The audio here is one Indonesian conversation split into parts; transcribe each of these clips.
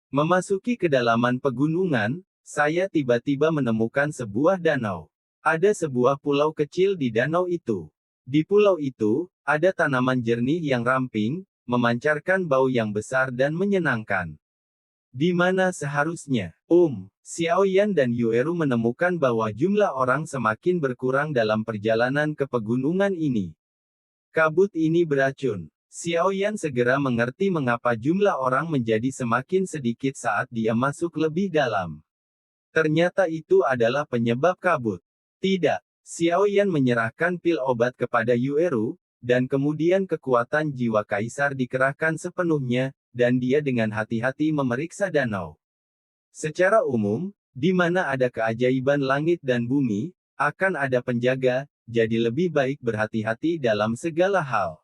Memasuki kedalaman pegunungan, saya tiba-tiba menemukan sebuah danau. Ada sebuah pulau kecil di danau itu. Di pulau itu, ada tanaman jernih yang ramping, memancarkan bau yang besar dan menyenangkan. Di mana seharusnya, Xiaoyan dan Yueru menemukan bahwa jumlah orang semakin berkurang dalam perjalanan ke pegunungan ini. Kabut ini beracun. Xiaoyan segera mengerti mengapa jumlah orang menjadi semakin sedikit saat dia masuk lebih dalam. Ternyata itu adalah penyebab kabut. Tidak. Xiaoyan menyerahkan pil obat kepada Yueru, dan kemudian kekuatan jiwa kaisar dikerahkan sepenuhnya, dan dia dengan hati-hati memeriksa danau. Secara umum, di mana ada keajaiban langit dan bumi, akan ada penjaga, jadi lebih baik berhati-hati dalam segala hal.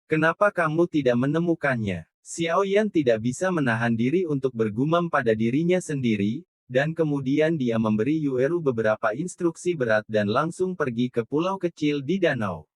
Kenapa kamu tidak menemukannya? Xiaoyan tidak bisa menahan diri untuk bergumam pada dirinya sendiri, dan kemudian dia memberi Yueru beberapa instruksi berat dan langsung pergi ke pulau kecil di danau.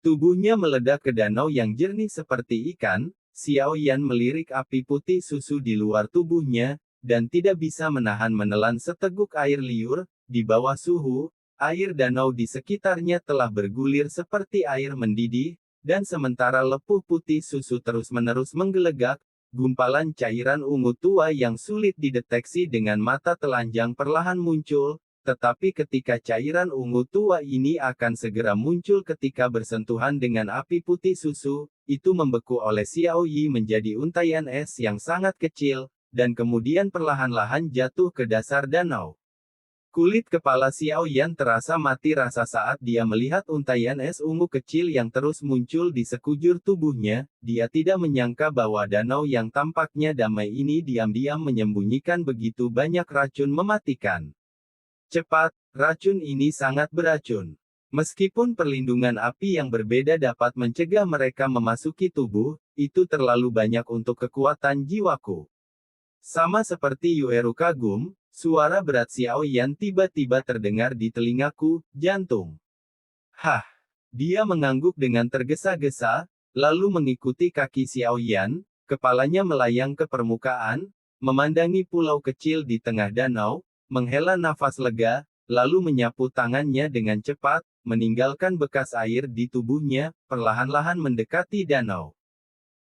Tubuhnya meledak ke danau yang jernih seperti ikan. Xiaoyan melirik api putih susu di luar tubuhnya, dan tidak bisa menahan menelan seteguk air liur. Di bawah suhu, air danau di sekitarnya telah bergulir seperti air mendidih, dan sementara lepuh putih susu terus-menerus menggelegak, gumpalan cairan ungu tua yang sulit dideteksi dengan mata telanjang perlahan muncul, tetapi ketika cairan ungu tua ini akan segera muncul ketika bersentuhan dengan api putih susu, itu membeku oleh Xiaoyi menjadi untaian es yang sangat kecil, dan kemudian perlahan-lahan jatuh ke dasar danau. Kulit kepala Xiaoyan terasa mati rasa saat dia melihat untaian es ungu kecil yang terus muncul di sekujur tubuhnya. Dia tidak menyangka bahwa danau yang tampaknya damai ini diam-diam menyembunyikan begitu banyak racun mematikan. Cepat, racun ini sangat beracun. Meskipun perlindungan api yang berbeda dapat mencegah mereka memasuki tubuh, itu terlalu banyak untuk kekuatan jiwaku. Sama seperti Yueru kagum, suara berat Xiaoyan tiba-tiba terdengar di telingaku, jantung. Hah! Dia mengangguk dengan tergesa-gesa, lalu mengikuti kaki Xiaoyan, kepalanya melayang ke permukaan, memandangi pulau kecil di tengah danau, menghela nafas lega, lalu menyapu tangannya dengan cepat, meninggalkan bekas air di tubuhnya, perlahan-lahan mendekati danau.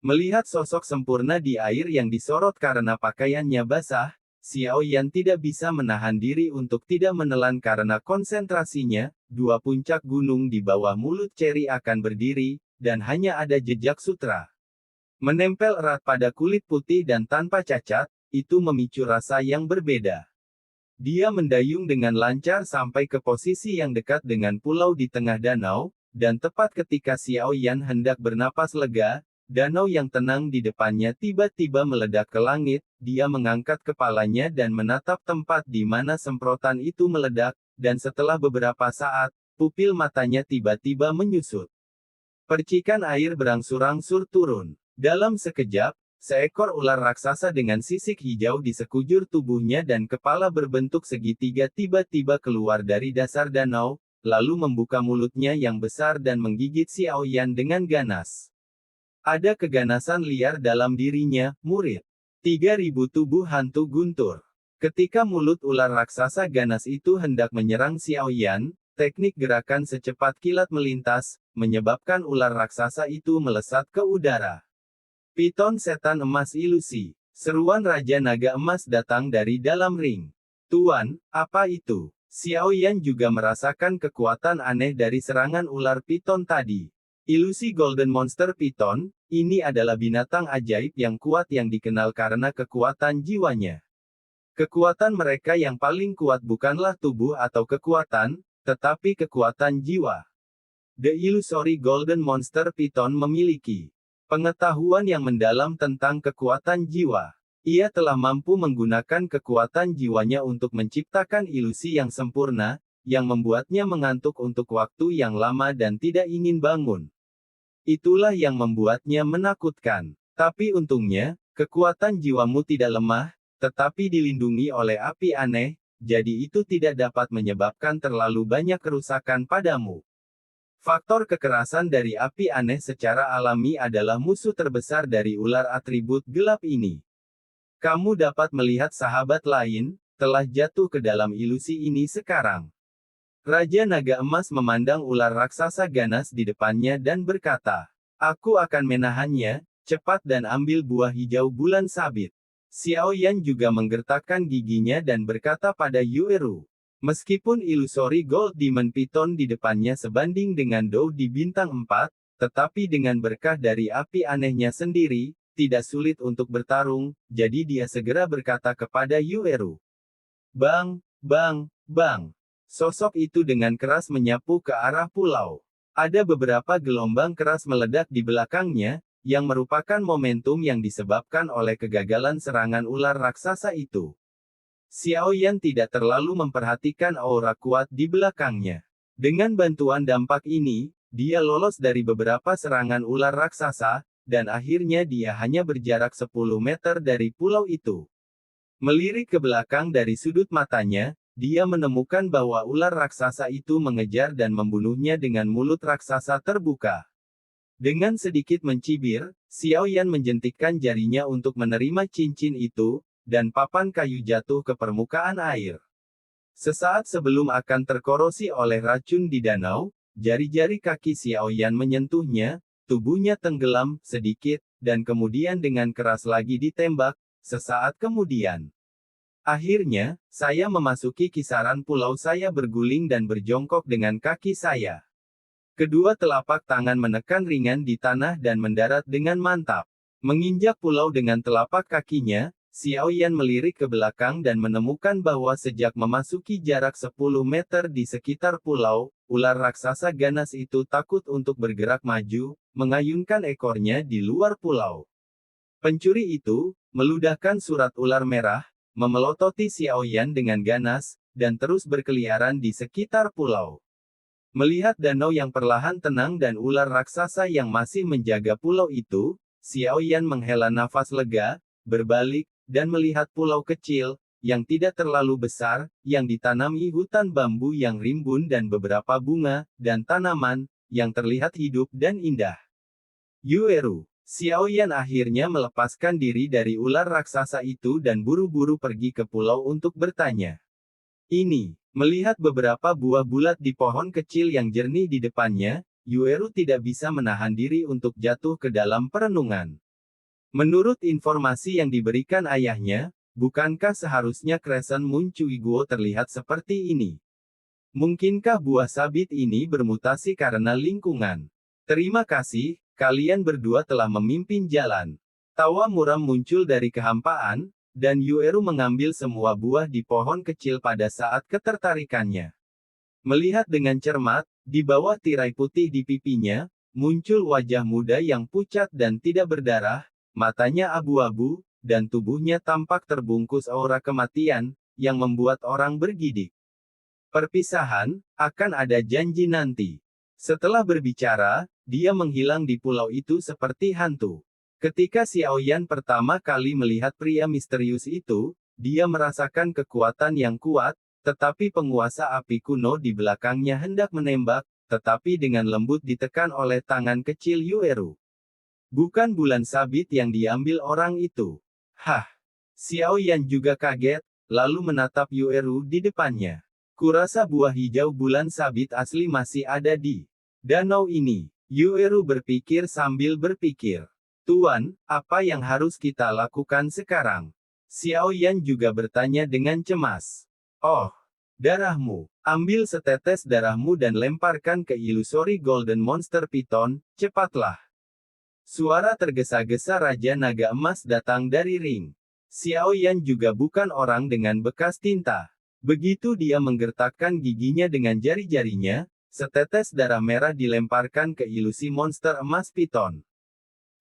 Melihat sosok sempurna di air yang disorot karena pakaiannya basah, Xiaoyan tidak bisa menahan diri untuk tidak menelan karena konsentrasinya. Dua puncak gunung di bawah mulut Cherry akan berdiri, dan hanya ada jejak sutra menempel erat pada kulit putih dan tanpa cacat, itu memicu rasa yang berbeda. Dia mendayung dengan lancar sampai ke posisi yang dekat dengan pulau di tengah danau, dan tepat ketika Xiaoyan hendak bernapas lega, danau yang tenang di depannya tiba-tiba meledak ke langit. Dia mengangkat kepalanya dan menatap tempat di mana semprotan itu meledak, dan setelah beberapa saat, pupil matanya tiba-tiba menyusut. Percikan air berangsur-angsur turun. Dalam sekejap, seekor ular raksasa dengan sisik hijau di sekujur tubuhnya dan kepala berbentuk segitiga tiba-tiba keluar dari dasar danau, lalu membuka mulutnya yang besar dan menggigit Xiaoyan dengan ganas. Ada keganasan liar dalam dirinya, murid. 3000 tubuh hantu guntur. Ketika mulut ular raksasa ganas itu hendak menyerang Xiaoyan, teknik gerakan secepat kilat melintas, menyebabkan ular raksasa itu melesat ke udara. Piton setan emas ilusi. Seruan Raja Naga Emas datang dari dalam ring. Tuan, apa itu? Xiaoyan juga merasakan kekuatan aneh dari serangan ular piton tadi. Ilusi Golden Monster Python, ini adalah binatang ajaib yang kuat yang dikenal karena kekuatan jiwanya. Kekuatan mereka yang paling kuat bukanlah tubuh atau kekuatan, tetapi kekuatan jiwa. The Illusory Golden Monster Python memiliki pengetahuan yang mendalam tentang kekuatan jiwa. Ia telah mampu menggunakan kekuatan jiwanya untuk menciptakan ilusi yang sempurna, yang membuatnya mengantuk untuk waktu yang lama dan tidak ingin bangun. Itulah yang membuatnya menakutkan. Tapi untungnya, kekuatan jiwamu tidak lemah, tetapi dilindungi oleh api aneh, jadi itu tidak dapat menyebabkan terlalu banyak kerusakan padamu. Faktor kekerasan dari api aneh secara alami adalah musuh terbesar dari ular atribut gelap ini. Kamu dapat melihat sahabat lain, telah jatuh ke dalam ilusi ini sekarang. Raja Naga Emas memandang ular raksasa ganas di depannya dan berkata, "Aku akan menahannya, cepat dan ambil buah hijau bulan sabit." Xiao Yan juga menggertakkan giginya dan berkata pada Yueru, "Meskipun ilusori Gold Demon Python di depannya sebanding dengan Dou di bintang 4, tetapi dengan berkah dari api anehnya sendiri, tidak sulit untuk bertarung." Jadi dia segera berkata kepada Yueru, "Bang, bang, bang." Sosok itu dengan keras menyapu ke arah pulau. Ada beberapa gelombang keras meledak di belakangnya, yang merupakan momentum yang disebabkan oleh kegagalan serangan ular raksasa itu. Xiao Yan tidak terlalu memperhatikan aura kuat di belakangnya. Dengan bantuan dampak ini, dia lolos dari beberapa serangan ular raksasa, dan akhirnya dia hanya berjarak 10 meter dari pulau itu. Melirik ke belakang dari sudut matanya, dia menemukan bahwa ular raksasa itu mengejar dan membunuhnya dengan mulut raksasa terbuka. Dengan sedikit mencibir, Xiao Yan menjentikkan jarinya untuk menerima cincin itu, dan papan kayu jatuh ke permukaan air. Sesaat sebelum akan terkorosi oleh racun di danau, jari-jari kaki Xiao Yan menyentuhnya, tubuhnya tenggelam sedikit, dan kemudian dengan keras lagi ditembak. Sesaat kemudian, akhirnya, saya memasuki kisaran pulau. Saya berguling dan berjongkok dengan kaki saya. Kedua telapak tangan menekan ringan di tanah dan mendarat dengan mantap. Menginjak pulau dengan telapak kakinya, Xiao Yan melirik ke belakang dan menemukan bahwa sejak memasuki jarak 10 meter di sekitar pulau, ular raksasa ganas itu takut untuk bergerak maju, mengayunkan ekornya di luar pulau. Pencuri itu meludahkan surat ular merah, memelototi Xiao Yan dengan ganas, dan terus berkeliaran di sekitar pulau. Melihat danau yang perlahan tenang dan ular raksasa yang masih menjaga pulau itu, Xiao Yan menghela nafas lega, berbalik, dan melihat pulau kecil, yang tidak terlalu besar, yang ditanami hutan bambu yang rimbun dan beberapa bunga, dan tanaman, yang terlihat hidup dan indah. Yueru. Xiao Yan akhirnya melepaskan diri dari ular raksasa itu dan buru-buru pergi ke pulau untuk bertanya. Ini, melihat beberapa buah bulat di pohon kecil yang jernih di depannya, Yueru tidak bisa menahan diri untuk jatuh ke dalam perenungan. Menurut informasi yang diberikan ayahnya, bukankah seharusnya Crescent Moon Cui Guo terlihat seperti ini? Mungkinkah buah sabit ini bermutasi karena lingkungan? Terima kasih. Kalian berdua telah memimpin jalan. Tawa muram muncul dari kehampaan, dan Yueru mengambil semua buah di pohon kecil pada saat ketertarikannya. Melihat dengan cermat, di bawah tirai putih di pipinya, muncul wajah muda yang pucat dan tidak berdarah, matanya abu-abu, dan tubuhnya tampak terbungkus aura kematian, yang membuat orang bergidik. Perpisahan, akan ada janji nanti. Setelah berbicara, dia menghilang di pulau itu seperti hantu. Ketika Xiao Yan pertama kali melihat pria misterius itu, dia merasakan kekuatan yang kuat, tetapi penguasa api kuno di belakangnya hendak menembak, tetapi dengan lembut ditekan oleh tangan kecil Yueru. Bukan bulan sabit yang diambil orang itu. Hah! Xiao Yan juga kaget, lalu menatap Yueru di depannya. Kurasa buah hijau bulan sabit asli masih ada di danau ini. Yueru berpikir sambil berpikir. Tuan, apa yang harus kita lakukan sekarang? Xiao Yan juga bertanya dengan cemas. Oh, darahmu. Ambil setetes darahmu dan lemparkan ke ilusori Golden Monster Python, cepatlah. Suara tergesa-gesa Raja Naga Emas datang dari ring. Xiao Yan juga bukan orang dengan bekas tinta. Begitu dia menggertakkan giginya dengan jari-jarinya, setetes darah merah dilemparkan ke ilusi monster emas Python.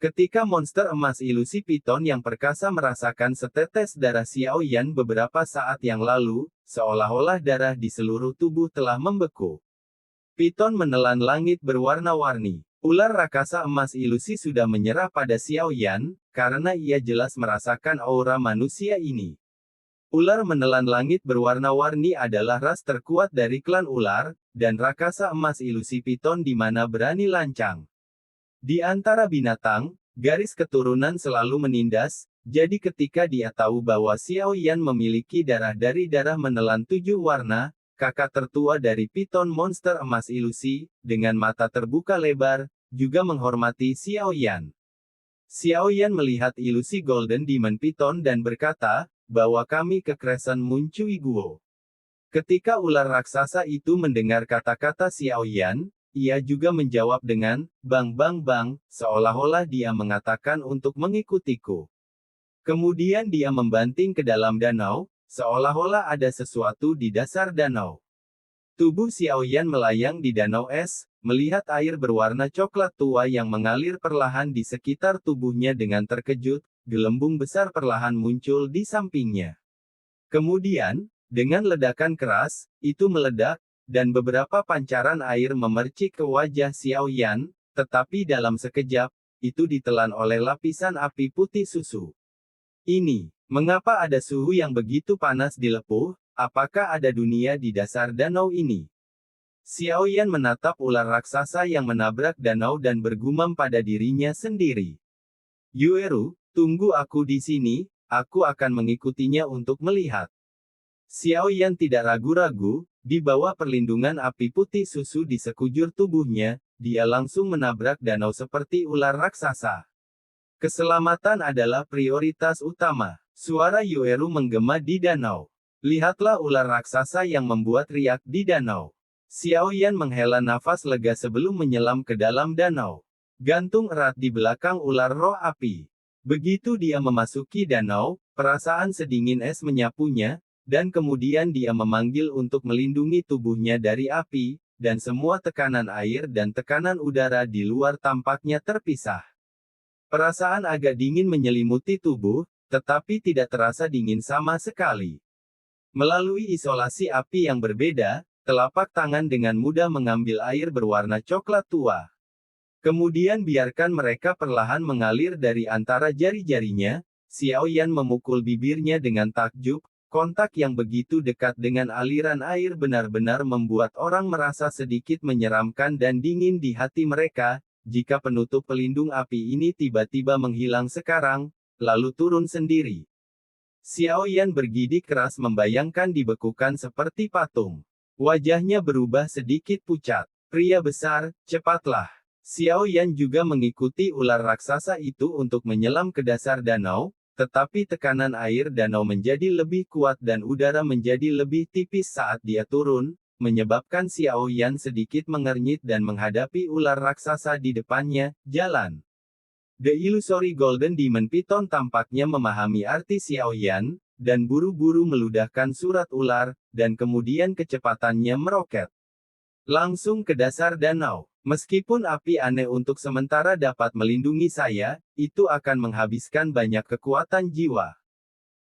Ketika monster emas ilusi Python yang perkasa merasakan setetes darah Xiao Yan beberapa saat yang lalu, seolah-olah darah di seluruh tubuh telah membeku. Python menelan langit berwarna-warni. Ular raksasa emas ilusi sudah menyerah pada Xiao Yan, karena ia jelas merasakan aura manusia ini. Ular menelan langit berwarna-warni adalah ras terkuat dari klan ular, dan raksasa emas ilusi Python di mana berani lancang. Di antara binatang, garis keturunan selalu menindas, Jadi ketika dia tahu bahwa Xiao Yan memiliki darah dari darah menelan 7 warna, kakak tertua dari piton monster emas ilusi, dengan mata terbuka lebar, juga menghormati Xiao Yan. Xiao Yan melihat ilusi Golden Demon Python dan berkata, bahwa kami ke Crescent Moon Cui Guo. Ketika ular raksasa itu mendengar kata-kata Xiao Yan, ia juga menjawab dengan, bang bang bang, seolah-olah dia mengatakan untuk mengikutiku. Kemudian dia membanting ke dalam danau, seolah-olah ada sesuatu di dasar danau. Tubuh Xiao Yan melayang di danau es, melihat air berwarna coklat tua yang mengalir perlahan di sekitar tubuhnya dengan terkejut, gelembung besar perlahan muncul di sampingnya. Kemudian, dengan ledakan keras, itu meledak, dan beberapa pancaran air memercik ke wajah Xiao Yan, tetapi dalam sekejap, itu ditelan oleh lapisan api putih susu. Ini, mengapa ada suhu yang begitu panas di Lepuh? Apakah ada dunia di dasar danau ini? Xiao Yan menatap ular raksasa yang menabrak danau dan bergumam pada dirinya sendiri. Yueru, tunggu aku di sini, aku akan mengikutinya untuk melihat. Xiao Yan tidak ragu-ragu, di bawah perlindungan api putih susu di sekujur tubuhnya, dia langsung menabrak danau seperti ular raksasa. Keselamatan adalah prioritas utama. Suara Yueru menggema di danau. Lihatlah ular raksasa yang membuat riak di danau. Xiao Yan menghela nafas lega sebelum menyelam ke dalam danau. Gantung erat di belakang ular roh api. Begitu dia memasuki danau, perasaan sedingin es menyapunya, dan kemudian dia memanggil untuk melindungi tubuhnya dari api, dan semua tekanan air dan tekanan udara di luar tampaknya terpisah. Perasaan agak dingin menyelimuti tubuh, tetapi tidak terasa dingin sama sekali. Melalui isolasi api yang berbeda, telapak tangan dengan mudah mengambil air berwarna coklat tua. Kemudian biarkan mereka perlahan mengalir dari antara jari-jarinya. Xiao Yan memukul bibirnya dengan takjub, kontak yang begitu dekat dengan aliran air benar-benar membuat orang merasa sedikit menyeramkan dan dingin di hati mereka. Jika penutup pelindung api ini tiba-tiba menghilang sekarang, lalu turun sendiri. Xiao Yan bergidik keras membayangkan dibekukan seperti patung. Wajahnya berubah sedikit pucat. Pria besar, cepatlah. Xiao Yan juga mengikuti ular raksasa itu untuk menyelam ke dasar danau, tetapi tekanan air danau menjadi lebih kuat dan udara menjadi lebih tipis saat dia turun, menyebabkan Xiao Yan sedikit mengernyit dan menghadapi ular raksasa di depannya. Jalan. The Illusory Golden Demon Python tampaknya memahami arti Xiao Yan, dan buru-buru meludahkan surat ular, dan kemudian kecepatannya meroket. Langsung ke dasar danau. Meskipun api aneh untuk sementara dapat melindungi saya, itu akan menghabiskan banyak kekuatan jiwa.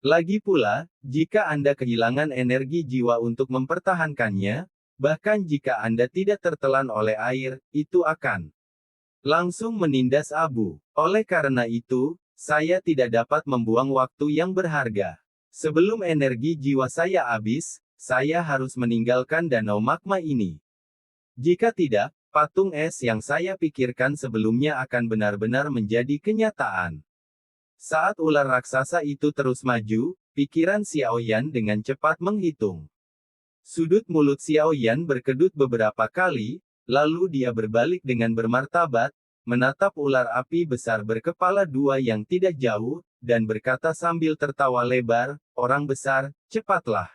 Lagi pula, jika Anda kehilangan energi jiwa untuk mempertahankannya, bahkan jika Anda tidak tertelan oleh air, itu akan langsung menindas abu. Oleh karena itu, saya tidak dapat membuang waktu yang berharga. Sebelum energi jiwa saya habis, saya harus meninggalkan danau magma ini. Jika tidak, patung es yang saya pikirkan sebelumnya akan benar-benar menjadi kenyataan. Saat ular raksasa itu terus maju, pikiran Xiao Yan dengan cepat menghitung. Sudut mulut Xiao Yan berkedut beberapa kali, lalu dia berbalik dengan bermartabat, menatap ular api besar berkepala dua yang tidak jauh, dan berkata sambil tertawa lebar, orang besar, cepatlah.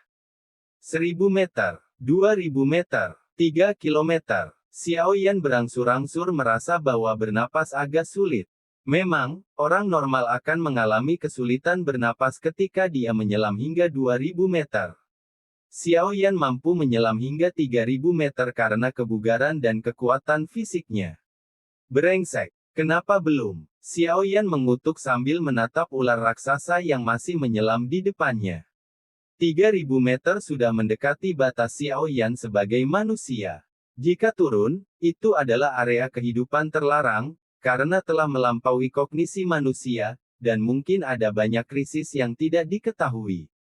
1000 meter, 2000 meter, 3 kilometer. Xiao Yan berangsur-angsur merasa bahwa bernapas agak sulit. Memang, orang normal akan mengalami kesulitan bernapas ketika dia menyelam hingga 2000 meter. Xiao Yan mampu menyelam hingga 3000 meter karena kebugaran dan kekuatan fisiknya. Brengsek, kenapa belum? Xiao Yan mengutuk sambil menatap ular raksasa yang masih menyelam di depannya. 3000 meter sudah mendekati batas Xiao Yan sebagai manusia. Jika turun, itu adalah area kehidupan terlarang, karena telah melampaui kognisi manusia, dan mungkin ada banyak krisis yang tidak diketahui.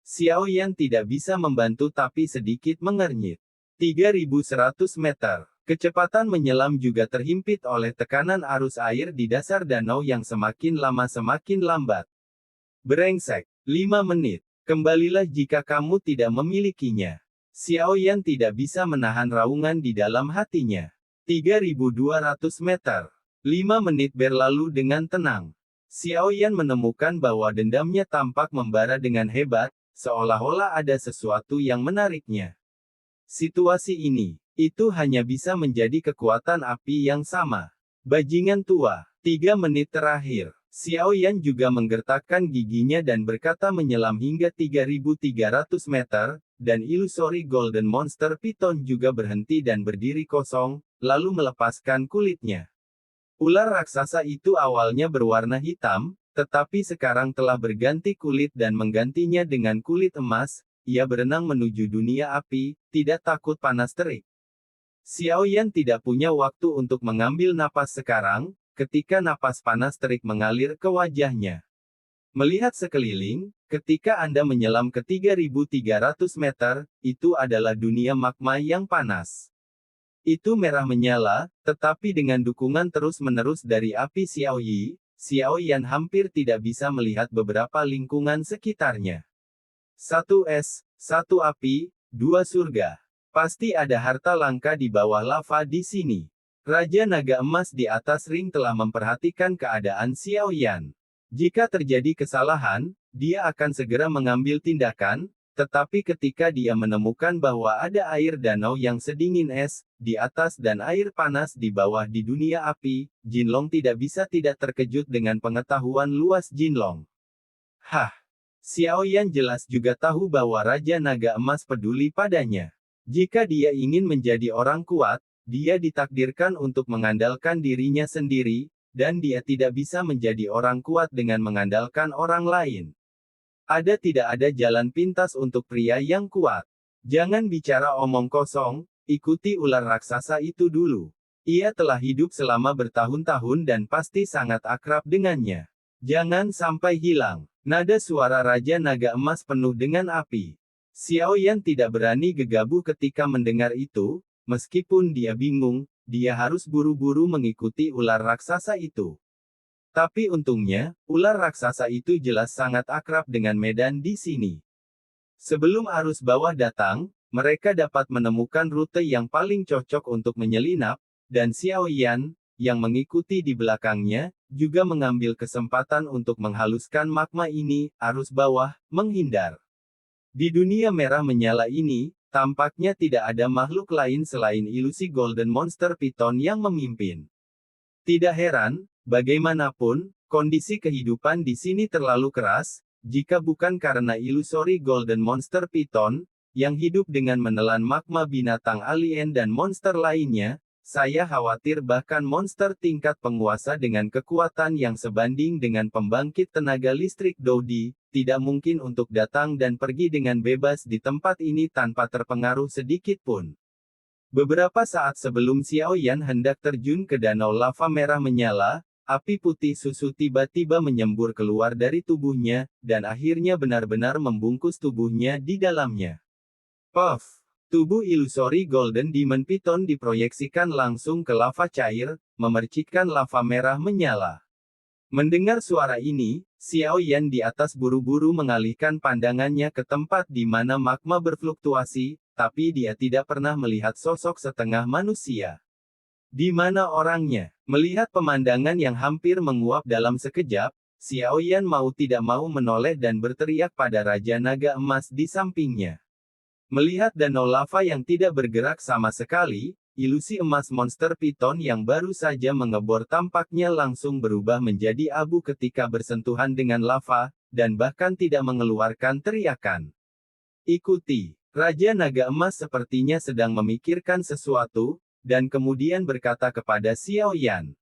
Xiao Yan tidak bisa membantu tapi sedikit mengernyit. 3100 meter. Kecepatan menyelam juga terhimpit oleh tekanan arus air di dasar danau yang semakin lama semakin lambat. Brengsek. 5 menit. Kembalilah jika kamu tidak memilikinya. Xiao Yan tidak bisa menahan raungan di dalam hatinya. 3.200 meter. 5 menit berlalu dengan tenang. Xiao Yan menemukan bahwa dendamnya tampak membara dengan hebat, seolah-olah ada sesuatu yang menariknya. Situasi ini, itu hanya bisa menjadi kekuatan api yang sama. Bajingan tua. 3 menit terakhir. Xiao Yan juga menggertakkan giginya dan berkata menyelam hingga 3.300 meter, dan Illusory Golden Monster Python juga berhenti dan berdiri kosong, lalu melepaskan kulitnya. Ular raksasa itu awalnya berwarna hitam, tetapi sekarang telah berganti kulit dan menggantinya dengan kulit emas. Ia berenang menuju dunia api, tidak takut panas terik. Xiao Yan tidak punya waktu untuk mengambil napas sekarang, ketika napas panas terik mengalir ke wajahnya. Melihat sekeliling, ketika Anda menyelam ke 3.300 meter, itu adalah dunia magma yang panas. Itu merah menyala, tetapi dengan dukungan terus-menerus dari api Xiao Yi, Xiao Yan hampir tidak bisa melihat beberapa lingkungan sekitarnya. 1 es, 1 api, 2 surga. Pasti ada harta langka di bawah lava di sini. Raja Naga Emas di atas ring telah memperhatikan keadaan Xiao Yan. Jika terjadi kesalahan, dia akan segera mengambil tindakan, tetapi ketika dia menemukan bahwa ada air danau yang sedingin es, di atas dan air panas di bawah di dunia api, Jinlong tidak bisa tidak terkejut dengan pengetahuan luas Jinlong. Hah! Xiao Yan jelas juga tahu bahwa Raja Naga Emas peduli padanya. Jika dia ingin menjadi orang kuat, dia ditakdirkan untuk mengandalkan dirinya sendiri, dan dia tidak bisa menjadi orang kuat dengan mengandalkan orang lain. Tidak ada jalan pintas untuk pria yang kuat. Jangan bicara omong kosong, ikuti ular raksasa itu dulu. Ia telah hidup selama bertahun-tahun dan pasti sangat akrab dengannya. Jangan sampai hilang. Nada suara Raja Naga Emas penuh dengan api. Xiao Yan tidak berani gegabah ketika mendengar itu. Meskipun dia bingung, dia harus buru-buru mengikuti ular raksasa itu. Tapi untungnya, ular raksasa itu jelas sangat akrab dengan medan di sini. Sebelum arus bawah datang, mereka dapat menemukan rute yang paling cocok untuk menyelinap, dan Xiao Yan, yang mengikuti di belakangnya, juga mengambil kesempatan untuk menghaluskan magma ini, arus bawah, menghindar. Di dunia merah menyala ini, tampaknya tidak ada makhluk lain selain ilusi Golden Monster Python yang memimpin. Tidak heran, bagaimanapun, kondisi kehidupan di sini terlalu keras, jika bukan karena Illusory Golden Monster Python, yang hidup dengan menelan magma binatang alien dan monster lainnya, saya khawatir bahkan monster tingkat penguasa dengan kekuatan yang sebanding dengan pembangkit tenaga listrik Dodi, tidak mungkin untuk datang dan pergi dengan bebas di tempat ini tanpa terpengaruh sedikit pun. Beberapa saat sebelum Xiao Yan hendak terjun ke danau lava merah menyala, api putih susu tiba-tiba menyembur keluar dari tubuhnya, dan akhirnya benar-benar membungkus tubuhnya di dalamnya. Puff! Tubuh Illusory Golden Demon Python diproyeksikan langsung ke lava cair, memercikkan lava merah menyala. Mendengar suara ini, Xiao Yan di atas buru-buru mengalihkan pandangannya ke tempat di mana magma berfluktuasi, tapi dia tidak pernah melihat sosok setengah manusia. Di mana orangnya? Melihat pemandangan yang hampir menguap dalam sekejap, Xiao Yan mau tidak mau menoleh dan berteriak pada Raja Naga Emas di sampingnya. Melihat danau lava yang tidak bergerak sama sekali, ilusi emas monster Python yang baru saja mengebor tampaknya langsung berubah menjadi abu ketika bersentuhan dengan lava, dan bahkan tidak mengeluarkan teriakan. Ikuti. Raja Naga Emas sepertinya sedang memikirkan sesuatu, dan kemudian berkata kepada Xiao Yan.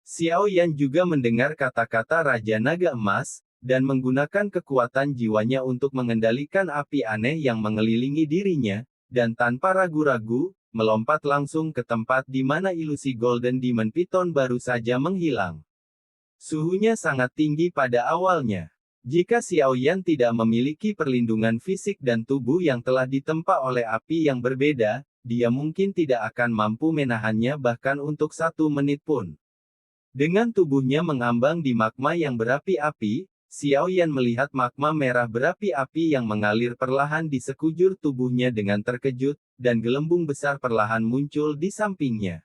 Xiao Yan juga mendengar kata-kata Raja Naga Emas, dan menggunakan kekuatan jiwanya untuk mengendalikan api aneh yang mengelilingi dirinya, dan tanpa ragu-ragu, melompat langsung ke tempat di mana ilusi Golden Demon Python baru saja menghilang. Suhunya sangat tinggi pada awalnya. Jika Xiao Yan tidak memiliki perlindungan fisik dan tubuh yang telah ditempa oleh api yang berbeda, dia mungkin tidak akan mampu menahannya bahkan untuk 1 menit pun. Dengan tubuhnya mengambang di magma yang berapi-api, Xiaoyan melihat magma merah berapi-api yang mengalir perlahan di sekujur tubuhnya dengan terkejut, dan gelembung besar perlahan muncul di sampingnya.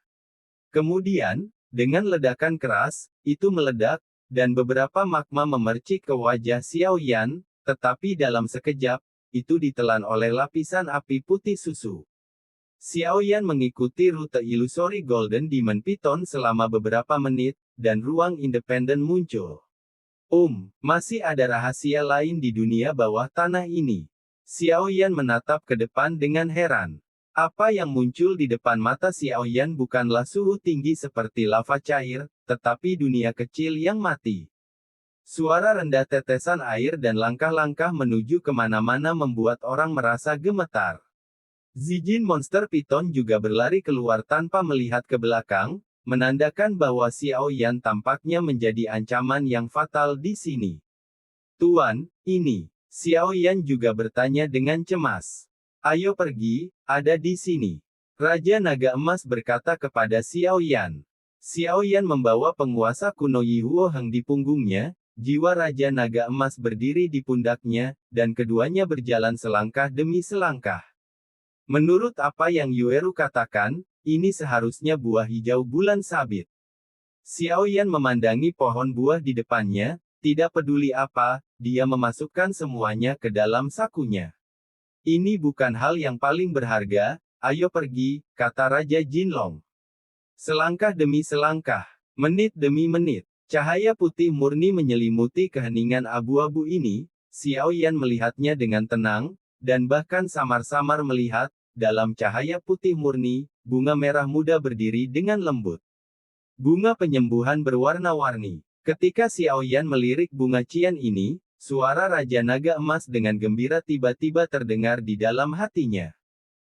Kemudian, dengan ledakan keras, itu meledak, dan beberapa magma memercik ke wajah Xiaoyan, tetapi dalam sekejap, itu ditelan oleh lapisan api putih susu. Xiaoyan mengikuti rute ilusori Golden Demon Python selama beberapa menit, dan ruang independen muncul. Masih ada rahasia lain di dunia bawah tanah ini. Xiaoyan menatap ke depan dengan heran. Apa yang muncul di depan mata Xiaoyan bukanlah suhu tinggi seperti lava cair, tetapi dunia kecil yang mati. Suara rendah tetesan air dan langkah-langkah menuju kemana-mana membuat orang merasa gemetar. Zijin monster Python juga berlari keluar tanpa melihat ke belakang, menandakan bahwa Xiaoyan tampaknya menjadi ancaman yang fatal di sini. Tuan, ini. Xiaoyan juga bertanya dengan cemas. Ayo pergi, ada di sini. Raja Naga Emas berkata kepada Xiaoyan. Xiaoyan membawa penguasa kuno Yi Huoheng di punggungnya, jiwa Raja Naga Emas berdiri di pundaknya, dan keduanya berjalan selangkah demi selangkah. Menurut apa yang Yueru katakan, ini seharusnya buah hijau bulan sabit. Xiaoyan memandangi pohon buah di depannya, tidak peduli apa, dia memasukkan semuanya ke dalam sakunya. Ini bukan hal yang paling berharga, ayo pergi, kata Raja Jinlong. Selangkah demi selangkah, menit demi menit, cahaya putih murni menyelimuti keheningan abu-abu ini. Xiaoyan melihatnya dengan tenang, dan bahkan samar-samar melihat, dalam cahaya putih murni, bunga merah muda berdiri dengan lembut. Bunga penyembuhan berwarna-warni. Ketika Xiaoyan melirik bunga cian ini, suara Raja Naga Emas dengan gembira tiba-tiba terdengar di dalam hatinya.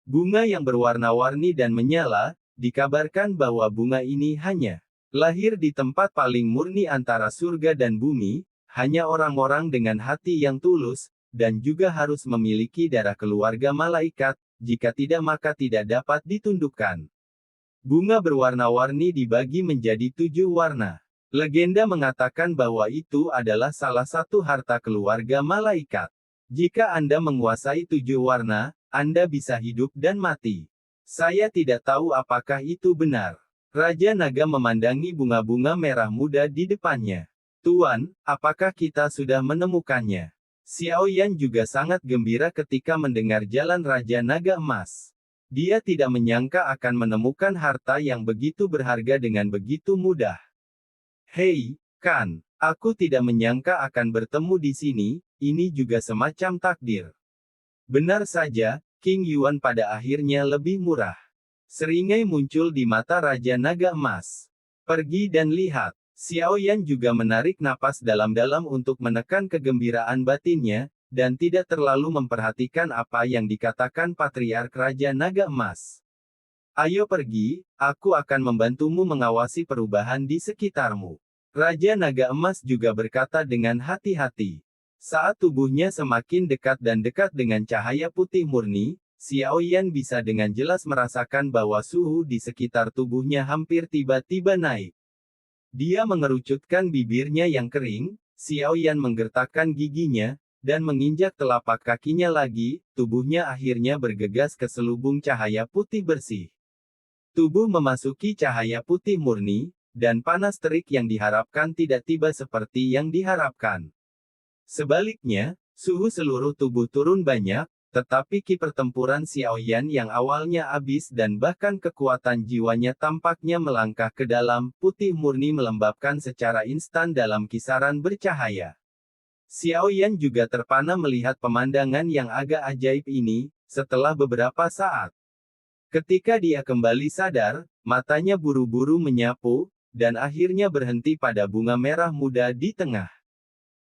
Bunga yang berwarna-warni dan menyala, dikabarkan bahwa bunga ini hanya lahir di tempat paling murni antara surga dan bumi, hanya orang-orang dengan hati yang tulus, dan juga harus memiliki darah keluarga malaikat, jika tidak maka tidak dapat ditundukkan. Bunga berwarna-warni dibagi menjadi 7 warna. Legenda mengatakan bahwa itu adalah salah satu harta keluarga malaikat. Jika Anda menguasai 7 warna, Anda bisa hidup dan mati. Saya tidak tahu apakah itu benar. Raja Naga memandangi bunga-bunga merah muda di depannya. Tuan, apakah kita sudah menemukannya? Xiaoyan juga sangat gembira ketika mendengar jalan Raja Naga Emas. Dia tidak menyangka akan menemukan harta yang begitu berharga dengan begitu mudah. Hei, Kan, aku tidak menyangka akan bertemu di sini, ini juga semacam takdir. Benar saja, King Yuan pada akhirnya lebih murah. Seringai muncul di mata Raja Naga Emas. Pergi dan lihat. Xiaoyan juga menarik napas dalam-dalam untuk menekan kegembiraan batinnya, dan tidak terlalu memperhatikan apa yang dikatakan Patriark Raja Naga Emas. Ayo pergi, aku akan membantumu mengawasi perubahan di sekitarmu. Raja Naga Emas juga berkata dengan hati-hati. Saat tubuhnya semakin dekat dan dekat dengan cahaya putih murni, Xiaoyan bisa dengan jelas merasakan bahwa suhu di sekitar tubuhnya hampir tiba-tiba naik. Dia mengerucutkan bibirnya yang kering, Xiaoyan menggertakkan giginya, dan menginjak telapak kakinya lagi, tubuhnya akhirnya bergegas ke selubung cahaya putih bersih. Tubuh memasuki cahaya putih murni, dan panas terik yang diharapkan tidak tiba seperti yang diharapkan. Sebaliknya, suhu seluruh tubuh turun banyak, tetapi ki pertempuran Xiaoyan yang awalnya habis dan bahkan kekuatan jiwanya tampaknya melangkah ke dalam, putih murni melembabkan secara instan dalam kisaran bercahaya. Xiaoyan juga terpana melihat pemandangan yang agak ajaib ini, setelah beberapa saat. Ketika dia kembali sadar, matanya buru-buru menyapu, dan akhirnya berhenti pada bunga merah muda di tengah.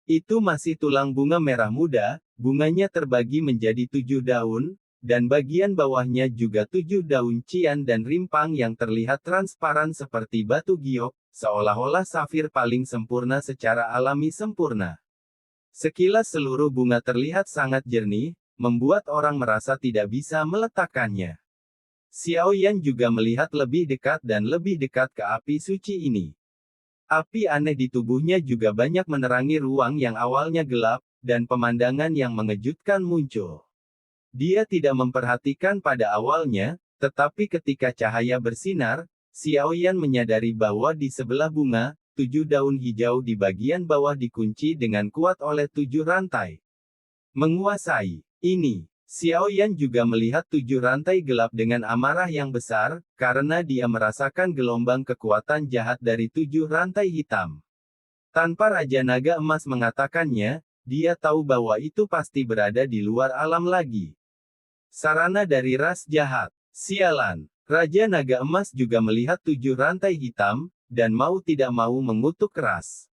Itu masih tulang bunga merah muda, bunganya terbagi menjadi 7 daun, dan bagian bawahnya juga 7 daun cian dan rimpang yang terlihat transparan seperti batu giok, seolah-olah safir paling sempurna secara alami sempurna. Sekilas seluruh bunga terlihat sangat jernih, membuat orang merasa tidak bisa meletakkannya. Xiaoyan juga melihat lebih dekat dan lebih dekat ke api suci ini. Api aneh di tubuhnya juga banyak menerangi ruang yang awalnya gelap, dan pemandangan yang mengejutkan muncul. Dia tidak memperhatikan pada awalnya, tetapi ketika cahaya bersinar, Xiaoyan menyadari bahwa di sebelah bunga, 7 daun hijau di bagian bawah dikunci dengan kuat oleh 7 rantai. Menguasai ini, Xiaoyan juga melihat 7 rantai gelap dengan amarah yang besar, karena dia merasakan gelombang kekuatan jahat dari 7 rantai hitam. Tanpa Raja Naga Emas mengatakannya, dia tahu bahwa itu pasti berada di luar alam lagi. Sarana dari ras jahat. Sialan. Raja Naga Emas juga melihat 7 rantai hitam, dan mau tidak mau mengutuk keras.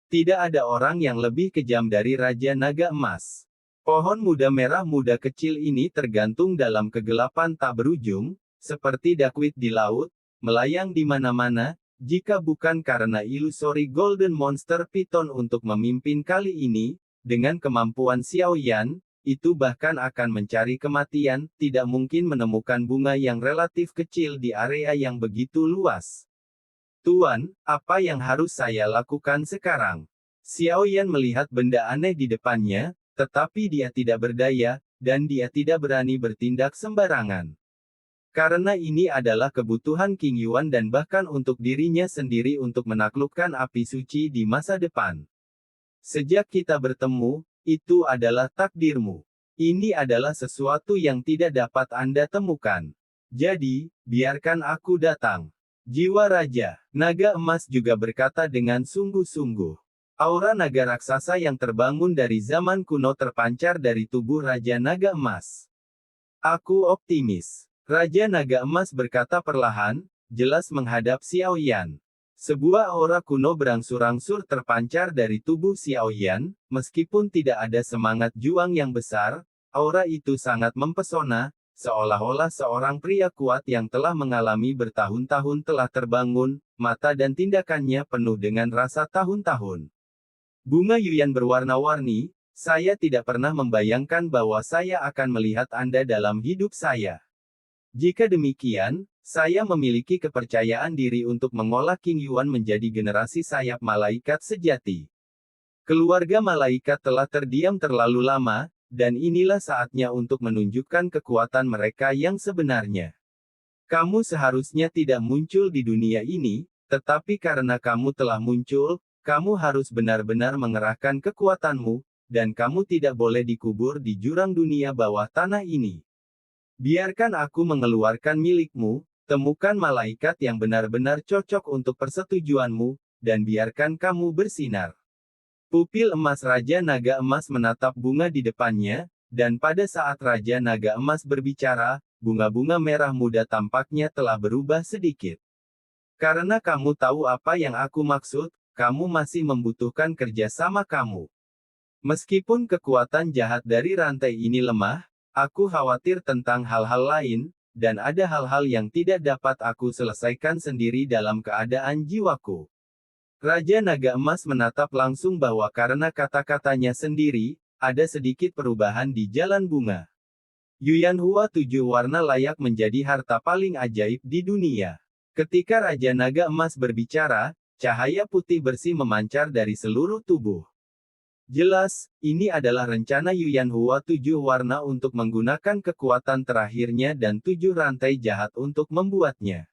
Tidak ada orang yang lebih kejam dari Raja Naga Emas. Pohon muda merah muda kecil ini tergantung dalam kegelapan tak berujung, seperti dakwit di laut, melayang di mana-mana, jika bukan karena ilusori Golden Monster Python untuk memimpin kali ini, dengan kemampuan Xiaoyan, itu bahkan akan mencari kematian, tidak mungkin menemukan bunga yang relatif kecil di area yang begitu luas. Tuan, apa yang harus saya lakukan sekarang? Xiaoyan melihat benda aneh di depannya, tetapi dia tidak berdaya, dan dia tidak berani bertindak sembarangan. Karena ini adalah kebutuhan King Yuan dan bahkan untuk dirinya sendiri untuk menaklukkan api suci di masa depan. Sejak kita bertemu, itu adalah takdirmu. Ini adalah sesuatu yang tidak dapat Anda temukan. Jadi, biarkan aku datang. Jiwa Raja Naga Emas juga berkata dengan sungguh-sungguh. Aura naga raksasa yang terbangun dari zaman kuno terpancar dari tubuh Raja Naga Emas. Aku optimis. Raja Naga Emas berkata perlahan, jelas menghadap Xiaoyan. Sebuah aura kuno berangsur-angsur terpancar dari tubuh Xiaoyan, meskipun tidak ada semangat juang yang besar, aura itu sangat mempesona, seolah-olah seorang pria kuat yang telah mengalami bertahun-tahun telah terbangun, mata dan tindakannya penuh dengan rasa tahun-tahun. Bunga Yuyan berwarna-warni, saya tidak pernah membayangkan bahwa saya akan melihat Anda dalam hidup saya. Jika demikian, saya memiliki kepercayaan diri untuk mengolah King Yuan menjadi generasi sayap malaikat sejati. Keluarga malaikat telah terdiam terlalu lama, dan inilah saatnya untuk menunjukkan kekuatan mereka yang sebenarnya. Kamu seharusnya tidak muncul di dunia ini, tetapi karena kamu telah muncul, kamu harus benar-benar mengerahkan kekuatanmu, dan kamu tidak boleh dikubur di jurang dunia bawah tanah ini. Biarkan aku mengeluarkan milikmu, temukan malaikat yang benar-benar cocok untuk persetujuanmu, dan biarkan kamu bersinar. Pupil emas Raja Naga Emas menatap bunga di depannya, dan pada saat Raja Naga Emas berbicara, bunga-bunga merah muda tampaknya telah berubah sedikit. Karena kamu tahu apa yang aku maksud, kamu masih membutuhkan kerjasama kamu. Meskipun kekuatan jahat dari rantai ini lemah, aku khawatir tentang hal-hal lain, dan ada hal-hal yang tidak dapat aku selesaikan sendiri dalam keadaan jiwaku. Raja Naga Emas menatap langsung bahwa karena kata-katanya sendiri, ada sedikit perubahan di jalan bunga. Yuyan Hua 7 warna layak menjadi harta paling ajaib di dunia. Ketika Raja Naga Emas berbicara, cahaya putih bersih memancar dari seluruh tubuh. Jelas, ini adalah rencana Yuyan Hua 7 warna untuk menggunakan kekuatan terakhirnya dan 7 rantai jahat untuk membuatnya.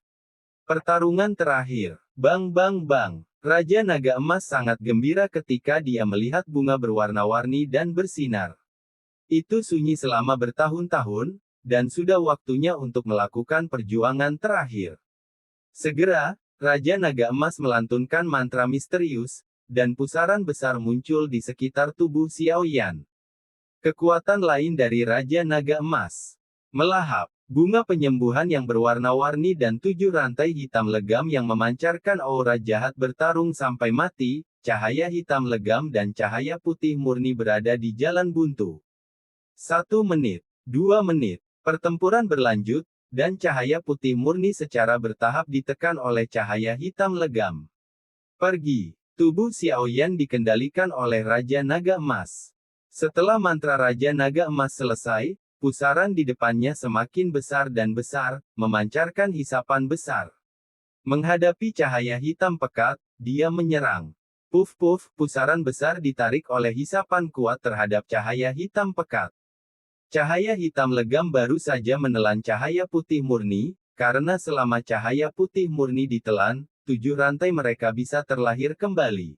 Pertarungan terakhir. Bang bang bang. Raja Naga Emas sangat gembira ketika dia melihat bunga berwarna-warni dan bersinar. Itu sunyi selama bertahun-tahun, dan sudah waktunya untuk melakukan perjuangan terakhir. Segera, Raja Naga Emas melantunkan mantra misterius, dan pusaran besar muncul di sekitar tubuh Xiaoyan. Kekuatan lain dari Raja Naga Emas. Melahap. Bunga penyembuhan yang berwarna-warni dan 7 rantai hitam legam yang memancarkan aura jahat bertarung sampai mati, cahaya hitam legam dan cahaya putih murni berada di jalan buntu. 1 menit. 2 menit. Pertempuran berlanjut, dan cahaya putih murni secara bertahap ditekan oleh cahaya hitam legam. Pergi. Tubuh Xiaoyan dikendalikan oleh Raja Naga Emas. Setelah mantra Raja Naga Emas selesai, pusaran di depannya semakin besar dan besar, memancarkan hisapan besar. Menghadapi cahaya hitam pekat, dia menyerang. Puf-puf, pusaran besar ditarik oleh hisapan kuat terhadap cahaya hitam pekat. Cahaya hitam legam baru saja menelan cahaya putih murni, karena selama cahaya putih murni ditelan, 7 rantai mereka bisa terlahir kembali.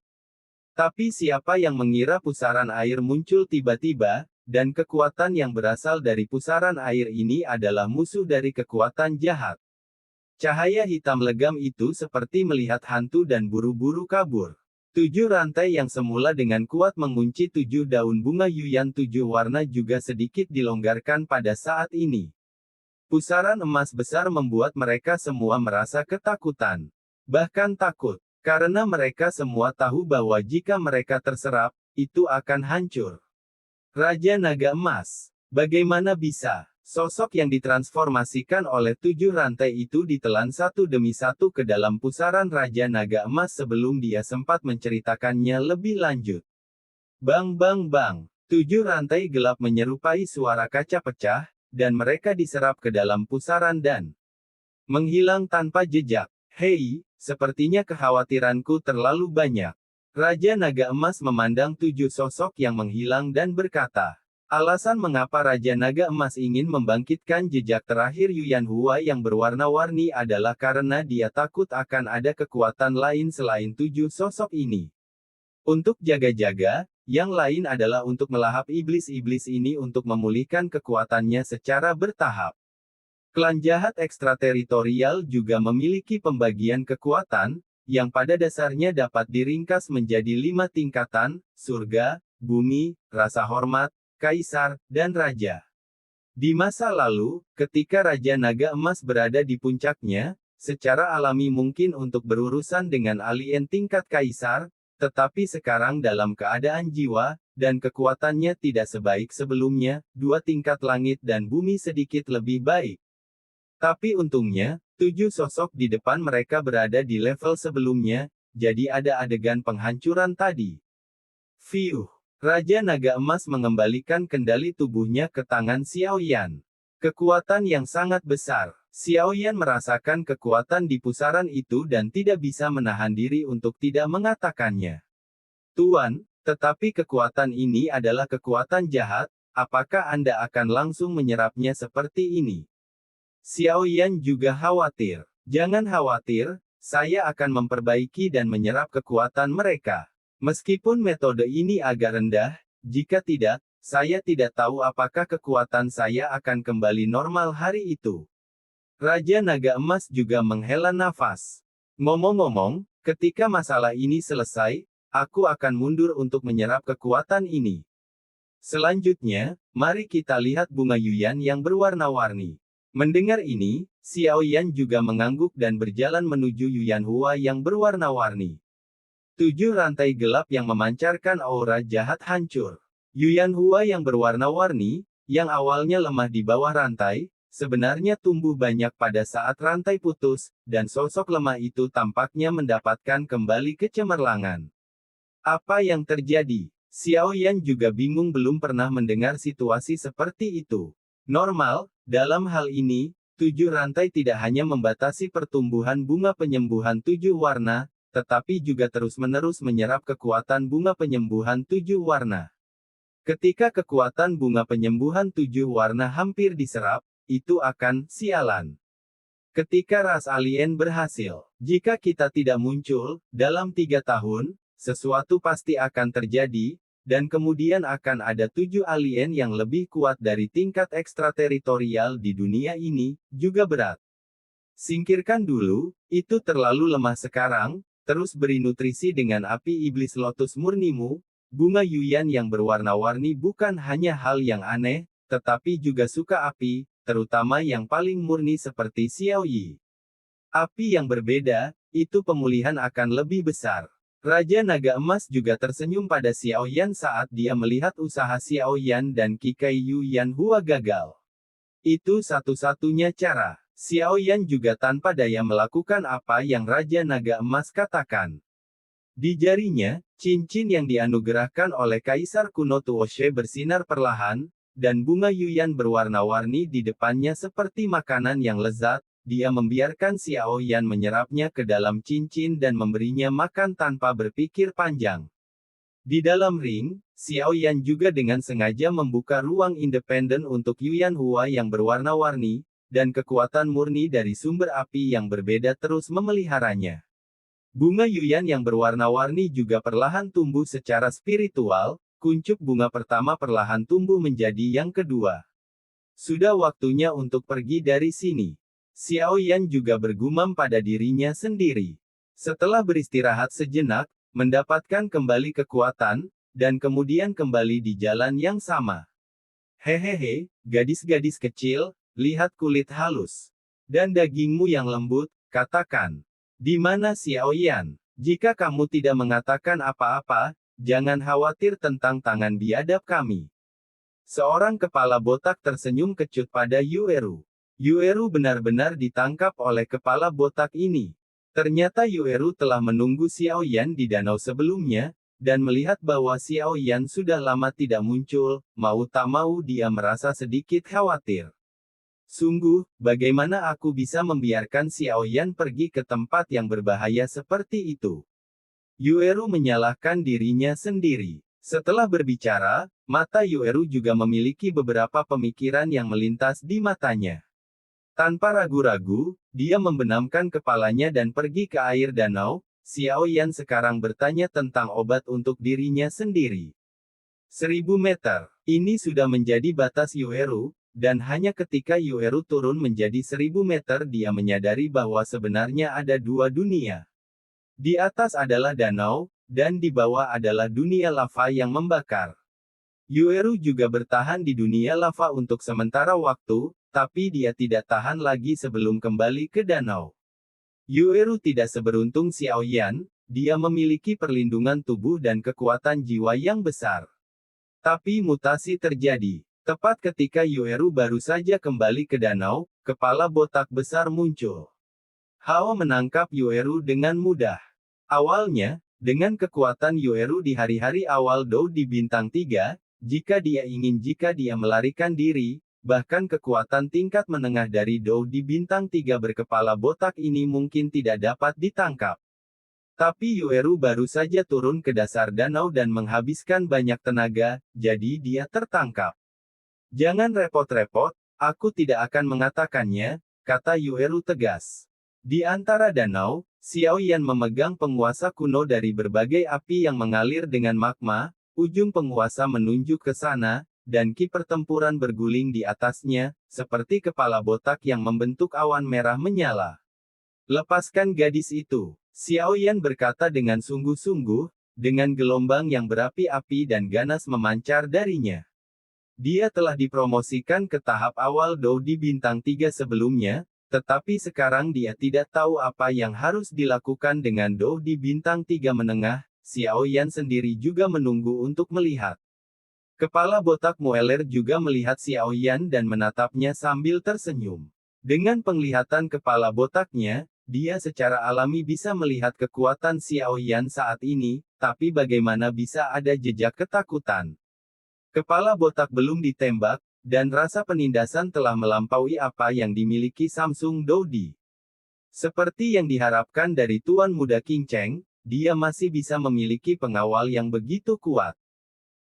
Tapi siapa yang mengira pusaran air muncul tiba-tiba, dan kekuatan yang berasal dari pusaran air ini adalah musuh dari kekuatan jahat. Cahaya hitam legam itu seperti melihat hantu dan buru-buru kabur. 7 rantai yang semula dengan kuat mengunci 7 daun bunga Yuyan 7 warna juga sedikit dilonggarkan pada saat ini. Pusaran emas besar membuat mereka semua merasa ketakutan. Bahkan takut, karena mereka semua tahu bahwa jika mereka terserap, itu akan hancur. Raja Naga Emas. Bagaimana bisa? Sosok yang ditransformasikan oleh 7 rantai itu ditelan satu demi satu ke dalam pusaran Raja Naga Emas sebelum dia sempat menceritakannya lebih lanjut. Bang bang bang. 7 rantai gelap menyerupai suara kaca pecah, dan mereka diserap ke dalam pusaran dan menghilang tanpa jejak. Hei, sepertinya kekhawatiranku terlalu banyak. Raja Naga Emas memandang 7 sosok yang menghilang dan berkata, alasan mengapa Raja Naga Emas ingin membangkitkan jejak terakhir Yuyan Hua yang berwarna-warni adalah karena dia takut akan ada kekuatan lain selain 7 sosok ini. Untuk jaga-jaga, yang lain adalah untuk melahap iblis-iblis ini untuk memulihkan kekuatannya secara bertahap. Klan jahat ekstrateritorial juga memiliki pembagian kekuatan, yang pada dasarnya dapat diringkas menjadi 5 tingkatan, surga, bumi, rasa hormat, kaisar, dan raja. Di masa lalu, ketika Raja Naga Emas berada di puncaknya, secara alami mungkin untuk berurusan dengan alien tingkat kaisar, tetapi sekarang dalam keadaan jiwa, dan kekuatannya tidak sebaik sebelumnya, 2 tingkat langit dan bumi sedikit lebih baik. Tapi untungnya, 7 sosok di depan mereka berada di level sebelumnya, jadi ada adegan penghancuran tadi. Fiuh. Raja Naga Emas mengembalikan kendali tubuhnya ke tangan Xiaoyan. Kekuatan yang sangat besar. Xiaoyan merasakan kekuatan di pusaran itu dan tidak bisa menahan diri untuk tidak mengatakannya. Tuan, tetapi kekuatan ini adalah kekuatan jahat, apakah Anda akan langsung menyerapnya seperti ini? Xiaoyan juga khawatir. Jangan khawatir, saya akan memperbaiki dan menyerap kekuatan mereka. Meskipun metode ini agak rendah, jika tidak, saya tidak tahu apakah kekuatan saya akan kembali normal hari itu. Raja Naga Emas juga menghela nafas. Ngomong-ngomong, ketika masalah ini selesai, aku akan mundur untuk menyerap kekuatan ini. Selanjutnya, mari kita lihat bunga Yuyan yang berwarna-warni. Mendengar ini, Xiaoyan juga mengangguk dan berjalan menuju Yuyan Hua yang berwarna-warni. 7 rantai gelap yang memancarkan aura jahat hancur. Yuyan Hua yang berwarna-warni, yang awalnya lemah di bawah rantai, sebenarnya tumbuh banyak pada saat rantai putus, dan sosok lemah itu tampaknya mendapatkan kembali kecemerlangan. Apa yang terjadi? Xiaoyan juga bingung, belum pernah mendengar situasi seperti itu. Normal, dalam hal ini, 7 rantai tidak hanya membatasi pertumbuhan bunga penyembuhan 7 warna, tetapi juga terus-menerus menyerap kekuatan bunga penyembuhan 7 warna. Ketika kekuatan bunga penyembuhan 7 warna hampir diserap, itu akan sialan. Ketika ras alien berhasil, jika kita tidak muncul, dalam 3 tahun, sesuatu pasti akan terjadi, dan kemudian akan ada 7 alien yang lebih kuat dari tingkat ekstrateritorial di dunia ini, juga berat. Singkirkan dulu, itu terlalu lemah sekarang. Terus beri nutrisi dengan api iblis lotus murnimu. Bunga Yuyan yang berwarna-warni bukan hanya hal yang aneh, tetapi juga suka api, terutama yang paling murni seperti Xiaoyi. Api yang berbeda, itu pemulihan akan lebih besar. Raja Naga Emas juga tersenyum pada Xiaoyan saat dia melihat usaha Xiaoyan dan Kikai Yuyan Hua gagal. Itu satu-satunya cara. Xiaoyan juga tanpa daya melakukan apa yang Raja Naga Emas katakan. Di jarinya, cincin yang dianugerahkan oleh Kaisar kuno Tuoshe bersinar perlahan, dan bunga Yuyan berwarna-warni di depannya seperti makanan yang lezat, dia membiarkan Xiao Yan menyerapnya ke dalam cincin dan memberinya makan tanpa berpikir panjang. Di dalam ring, Xiao Yan juga dengan sengaja membuka ruang independen untuk Yuan Hua yang berwarna-warni, dan kekuatan murni dari sumber api yang berbeda terus memeliharanya. Bunga Yuan yang berwarna-warni juga perlahan tumbuh secara spiritual, kuncup bunga pertama perlahan tumbuh menjadi yang kedua. Sudah waktunya untuk pergi dari sini. Xiao Yan juga bergumam pada dirinya sendiri. Setelah beristirahat sejenak, mendapatkan kembali kekuatan, dan kemudian kembali di jalan yang sama. Hehehe, gadis-gadis kecil, lihat kulit halus. Dan dagingmu yang lembut, katakan. Di mana Xiao Yan? Jika kamu tidak mengatakan apa-apa, jangan khawatir tentang tangan biadab kami. Seorang kepala botak tersenyum kecut pada Yueru. Yueru benar-benar ditangkap oleh kepala botak ini. Ternyata Yueru telah menunggu Xiao Yan di danau sebelumnya, dan melihat bahwa Xiao Yan sudah lama tidak muncul, mau tak mau dia merasa sedikit khawatir. Sungguh, bagaimana aku bisa membiarkan Xiao Yan pergi ke tempat yang berbahaya seperti itu? Yueru menyalahkan dirinya sendiri. Setelah berbicara, mata Yueru juga memiliki beberapa pemikiran yang melintas di matanya. Tanpa ragu-ragu, dia membenamkan kepalanya dan pergi ke air danau. Xiao Yan sekarang bertanya tentang obat untuk dirinya sendiri. 1000 meter. Ini sudah menjadi batas Yueru, dan hanya ketika Yueru turun menjadi 1000 meter dia menyadari bahwa sebenarnya ada dua dunia. Di atas adalah danau, dan di bawah adalah dunia lava yang membakar. Yueru juga bertahan di dunia lava untuk sementara waktu, tapi dia tidak tahan lagi sebelum kembali ke danau. Yueru tidak seberuntung Xiao Yan, dia memiliki perlindungan tubuh dan kekuatan jiwa yang besar. Tapi mutasi terjadi. Tepat ketika Yueru baru saja kembali ke danau, kepala botak besar muncul. Hao menangkap Yueru dengan mudah. Awalnya, dengan kekuatan Yueru di hari-hari awal Dou di bintang 3, jika dia melarikan diri, bahkan kekuatan tingkat menengah dari Dou di bintang 3 berkepala botak ini mungkin tidak dapat ditangkap. Tapi Yueru baru saja turun ke dasar danau dan menghabiskan banyak tenaga, jadi dia tertangkap. Jangan repot-repot, aku tidak akan mengatakannya, kata Yueru tegas. Di antara danau, Xiao Yan memegang penguasa kuno dari berbagai api yang mengalir dengan magma, ujung penguasa menunjuk ke sana, dan ki pertempuran berguling di atasnya, seperti kepala botak yang membentuk awan merah menyala. Lepaskan gadis itu, Xiao Yan berkata dengan sungguh-sungguh, dengan gelombang yang berapi-api dan ganas memancar darinya. Dia telah dipromosikan ke tahap awal Dou di bintang 3 sebelumnya, tetapi sekarang dia tidak tahu apa yang harus dilakukan dengan Dou di bintang 3 menengah. Xiao Yan sendiri juga menunggu untuk melihat. Kepala botak Mueller juga melihat Xiao Yan dan menatapnya sambil tersenyum. Dengan penglihatan kepala botaknya, dia secara alami bisa melihat kekuatan Xiao Yan saat ini, tapi bagaimana bisa ada jejak ketakutan? Kepala botak belum ditembak, dan rasa penindasan telah melampaui apa yang dimiliki Samsung Dodi. Seperti yang diharapkan dari Tuan Muda King Cheng, dia masih bisa memiliki pengawal yang begitu kuat.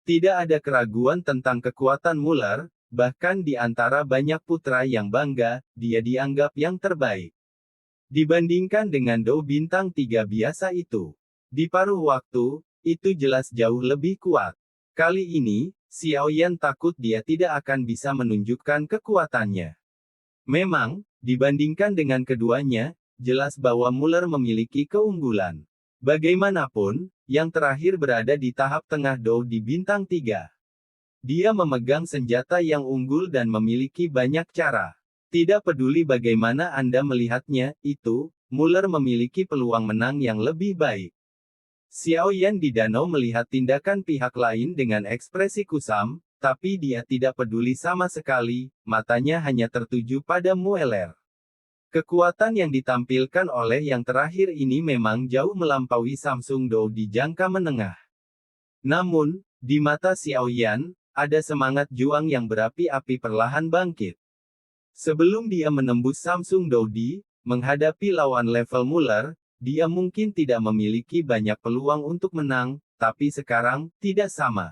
Tidak ada keraguan tentang kekuatan Mueller, bahkan di antara banyak putra yang bangga, dia dianggap yang terbaik. Dibandingkan dengan Dou bintang 3 biasa itu. Di paruh waktu, itu jelas jauh lebih kuat. Kali ini, Xiao Yan takut dia tidak akan bisa menunjukkan kekuatannya. Memang, dibandingkan dengan keduanya, jelas bahwa Mueller memiliki keunggulan. Bagaimanapun, yang terakhir berada di tahap tengah Dou di bintang 3. Dia memegang senjata yang unggul dan memiliki banyak cara. Tidak peduli bagaimana Anda melihatnya, Mueller memiliki peluang menang yang lebih baik. Xiao Yan di danau melihat tindakan pihak lain dengan ekspresi kusam, tapi dia tidak peduli sama sekali, matanya hanya tertuju pada Mueller. Kekuatan yang ditampilkan oleh yang terakhir ini memang jauh melampaui Samsung Dou di jangka menengah. Namun, di mata Xiao Yan, ada semangat juang yang berapi-api perlahan bangkit. Sebelum dia menembus Samsung Dodi, menghadapi lawan level Muller, dia mungkin tidak memiliki banyak peluang untuk menang, tapi sekarang, tidak sama.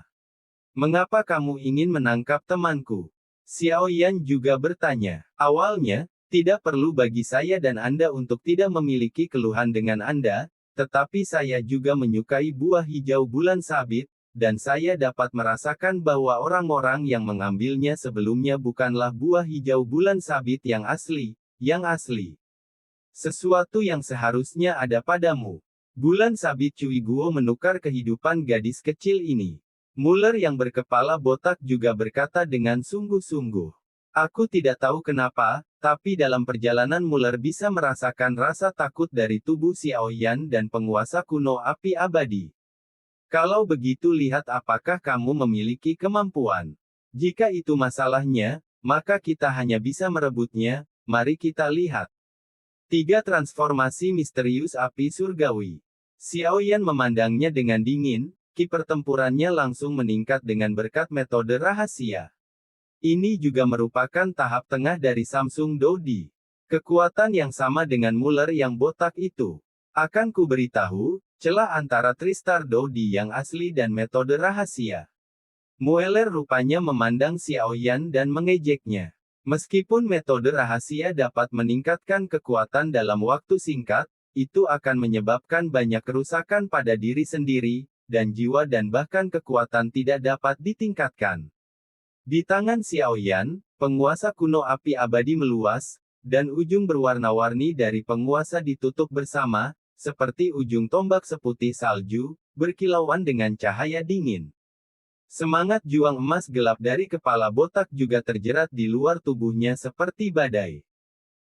Mengapa kamu ingin menangkap temanku? Xiao Yan juga bertanya. Awalnya, tidak perlu bagi saya dan Anda untuk tidak memiliki keluhan dengan Anda, tetapi saya juga menyukai buah hijau bulan sabit, dan saya dapat merasakan bahwa orang-orang yang mengambilnya sebelumnya bukanlah buah hijau bulan sabit yang asli, Sesuatu yang seharusnya ada padamu. Bulan sabit Cui Guo menukar kehidupan gadis kecil ini. Muller yang berkepala botak juga berkata dengan sungguh-sungguh. Aku tidak tahu kenapa, tapi dalam perjalanan Muller bisa merasakan rasa takut dari tubuh Xiao Yan dan penguasa kuno api abadi. Kalau begitu lihat apakah kamu memiliki kemampuan. Jika itu masalahnya, maka kita hanya bisa merebutnya, mari kita lihat. 3 transformasi misterius api surgawi. Xiao Yan memandangnya dengan dingin, ki pertempurannya langsung meningkat dengan berkat metode rahasia. Ini juga merupakan tahap tengah dari Samsung Dodi. Kekuatan yang sama dengan Muller yang botak itu. Akan ku beritahu, celah antara Tristar Dodi yang asli dan metode rahasia. Mueller rupanya memandang Xiao Yan dan mengejeknya. Meskipun metode rahasia dapat meningkatkan kekuatan dalam waktu singkat, itu akan menyebabkan banyak kerusakan pada diri sendiri, dan jiwa dan bahkan kekuatan tidak dapat ditingkatkan. Di tangan Xiao Yan, penguasa kuno api abadi meluas, dan ujung berwarna-warni dari penguasa ditutup bersama, seperti ujung tombak seputih salju, berkilauan dengan cahaya dingin. Semangat juang emas gelap dari kepala botak juga terjerat di luar tubuhnya seperti badai.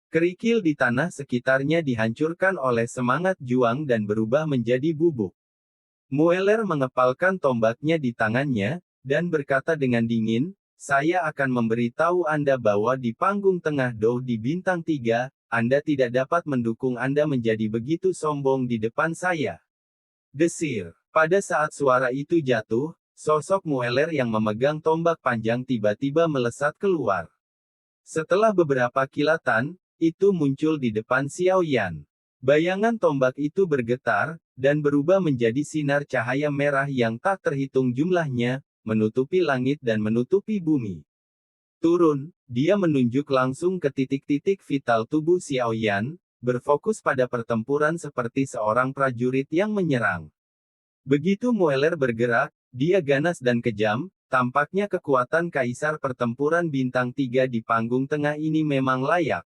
Kerikil di tanah sekitarnya dihancurkan oleh semangat juang dan berubah menjadi bubuk. Mueller mengepalkan tombaknya di tangannya, dan berkata dengan dingin, saya akan memberitahu Anda bahwa di panggung tengah Do di bintang 3, Anda tidak dapat mendukung Anda menjadi begitu sombong di depan saya. Desir. Pada saat suara itu jatuh, sosok Mueller yang memegang tombak panjang tiba-tiba melesat keluar. Setelah beberapa kilatan, itu muncul di depan Xiao Yan. Bayangan tombak itu bergetar, dan berubah menjadi sinar cahaya merah yang tak terhitung jumlahnya, menutupi langit dan menutupi bumi. Turun, dia menunjuk langsung ke titik-titik vital tubuh Xiao Yan, berfokus pada pertempuran seperti seorang prajurit yang menyerang. Begitu Mueller bergerak, dia ganas dan kejam, tampaknya kekuatan kaisar pertempuran bintang 3 di panggung tengah ini memang layak.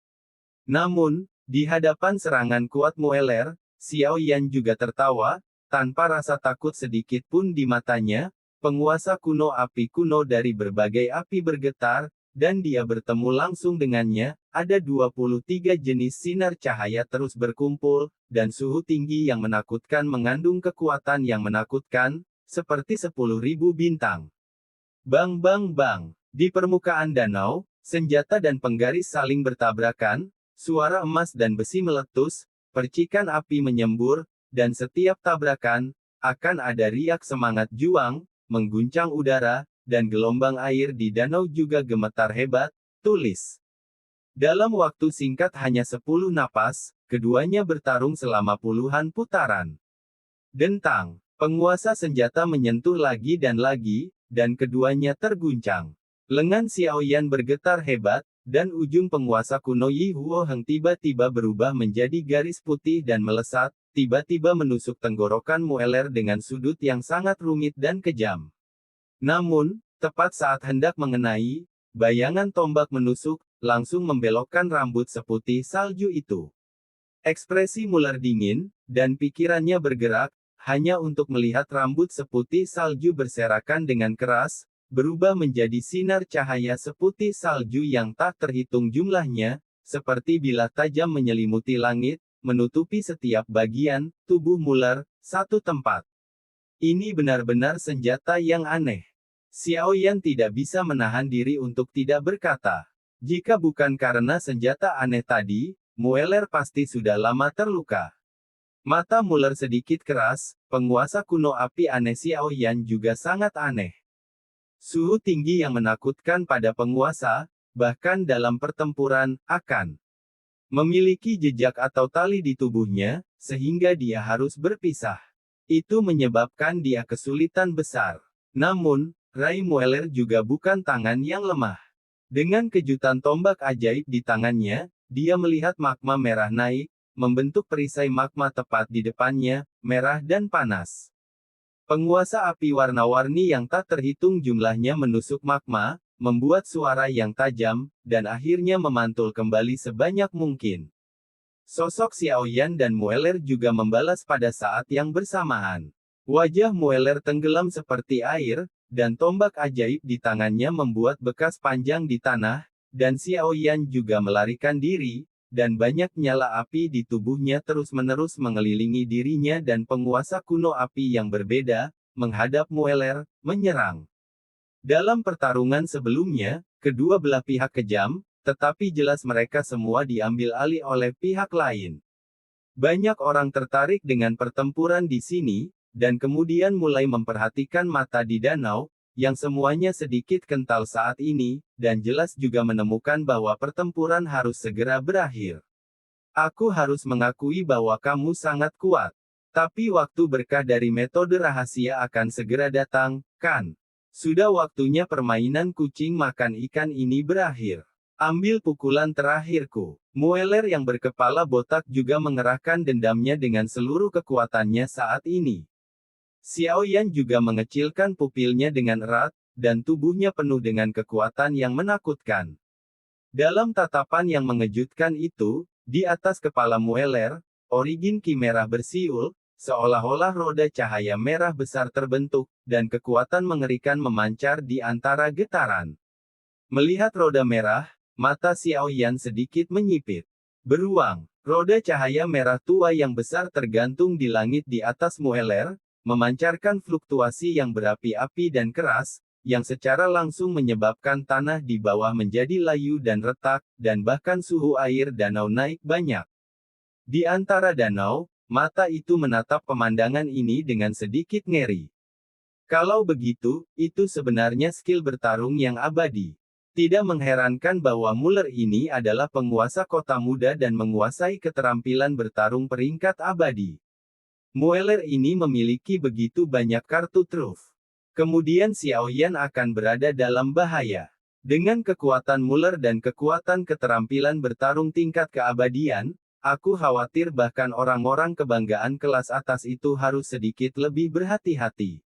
Namun, di hadapan serangan kuat Mueller, Xiao Yan juga tertawa, tanpa rasa takut sedikit pun di matanya, penguasa kuno api kuno dari berbagai api bergetar, dan dia bertemu langsung dengannya, ada 23 jenis sinar cahaya terus berkumpul, dan suhu tinggi yang menakutkan mengandung kekuatan yang menakutkan, seperti 10.000 bintang. Bang bang bang. Di permukaan danau, senjata dan penggaris saling bertabrakan, suara emas dan besi meletus, percikan api menyembur, dan setiap tabrakan, akan ada riak semangat juang, mengguncang udara, dan gelombang air di danau juga gemetar hebat, tulis. Dalam waktu singkat hanya 10 napas, keduanya bertarung selama puluhan putaran. Dentang. Penguasa senjata menyentuh lagi, dan keduanya terguncang. Lengan Xiao Yan bergetar hebat, dan ujung penguasa kuno Yi Huo Heng tiba-tiba berubah menjadi garis putih dan melesat, tiba-tiba menusuk tenggorokan Mueller dengan sudut yang sangat rumit dan kejam. Namun, tepat saat hendak mengenai, bayangan tombak menusuk, langsung membelokkan rambut seputih salju itu. Ekspresi Mueller dingin, dan pikirannya bergerak, hanya untuk melihat rambut seputih salju berserakan dengan keras, berubah menjadi sinar cahaya seputih salju yang tak terhitung jumlahnya, seperti bilah tajam menyelimuti langit, menutupi setiap bagian tubuh Mueller, satu tempat. Ini benar-benar senjata yang aneh. Xiao Yan tidak bisa menahan diri untuk tidak berkata. Jika bukan karena senjata aneh tadi, Mueller pasti sudah lama terluka. Mata Mueller sedikit keras, penguasa kuno api aneh Xiao Yan juga sangat aneh. Suhu tinggi yang menakutkan pada penguasa, bahkan dalam pertempuran, akan memiliki jejak atau tali di tubuhnya, sehingga dia harus berpisah. Itu menyebabkan dia kesulitan besar. Namun, Ray Mueller juga bukan tangan yang lemah. Dengan kejutan tombak ajaib di tangannya, dia melihat magma merah naik, membentuk perisai magma tepat di depannya, merah dan panas. Penguasa api warna-warni yang tak terhitung jumlahnya menusuk magma, membuat suara yang tajam, dan akhirnya memantul kembali sebanyak mungkin. Sosok Xiaoyan dan Mueller juga membalas pada saat yang bersamaan. Wajah Mueller tenggelam seperti air, dan tombak ajaib di tangannya membuat bekas panjang di tanah, dan Xiaoyan juga melarikan diri, dan banyak nyala api di tubuhnya terus-menerus mengelilingi dirinya dan penguasa kuno api yang berbeda, menghadap Mueller, menyerang. Dalam pertarungan sebelumnya, kedua belah pihak kejam, tetapi jelas mereka semua diambil alih oleh pihak lain. Banyak orang tertarik dengan pertempuran di sini, dan kemudian mulai memperhatikan mata di danau, yang semuanya sedikit kental saat ini, dan jelas juga menemukan bahwa pertempuran harus segera berakhir. Aku harus mengakui bahwa kamu sangat kuat. Tapi waktu berkah dari metode rahasia akan segera datang, kan? Sudah waktunya permainan kucing makan ikan ini berakhir. Ambil pukulan terakhirku. Mueller yang berkepala botak juga mengerahkan dendamnya dengan seluruh kekuatannya saat ini. Xiaoyan juga mengecilkan pupilnya dengan erat, dan tubuhnya penuh dengan kekuatan yang menakutkan. Dalam tatapan yang mengejutkan itu, di atas kepala Mueller, origin ki merah bersiul, seolah-olah roda cahaya merah besar terbentuk, dan kekuatan mengerikan memancar di antara getaran. Melihat roda merah, mata Xiaoyan sedikit menyipit. Beruang, roda cahaya merah tua yang besar tergantung di langit di atas Mueller, memancarkan fluktuasi yang berapi-api dan keras, yang secara langsung menyebabkan tanah di bawah menjadi layu dan retak, dan bahkan suhu air danau naik banyak. Di antara danau, mata itu menatap pemandangan ini dengan sedikit ngeri. Kalau begitu, itu sebenarnya skill bertarung yang abadi. Tidak mengherankan bahwa Mueller ini adalah penguasa kota muda dan menguasai keterampilan bertarung peringkat abadi. Mueller ini memiliki begitu banyak kartu truf. Kemudian Xiaoyan akan berada dalam bahaya. Dengan kekuatan Mueller dan kekuatan keterampilan bertarung tingkat keabadian, aku khawatir bahkan orang-orang kebanggaan kelas atas itu harus sedikit lebih berhati-hati.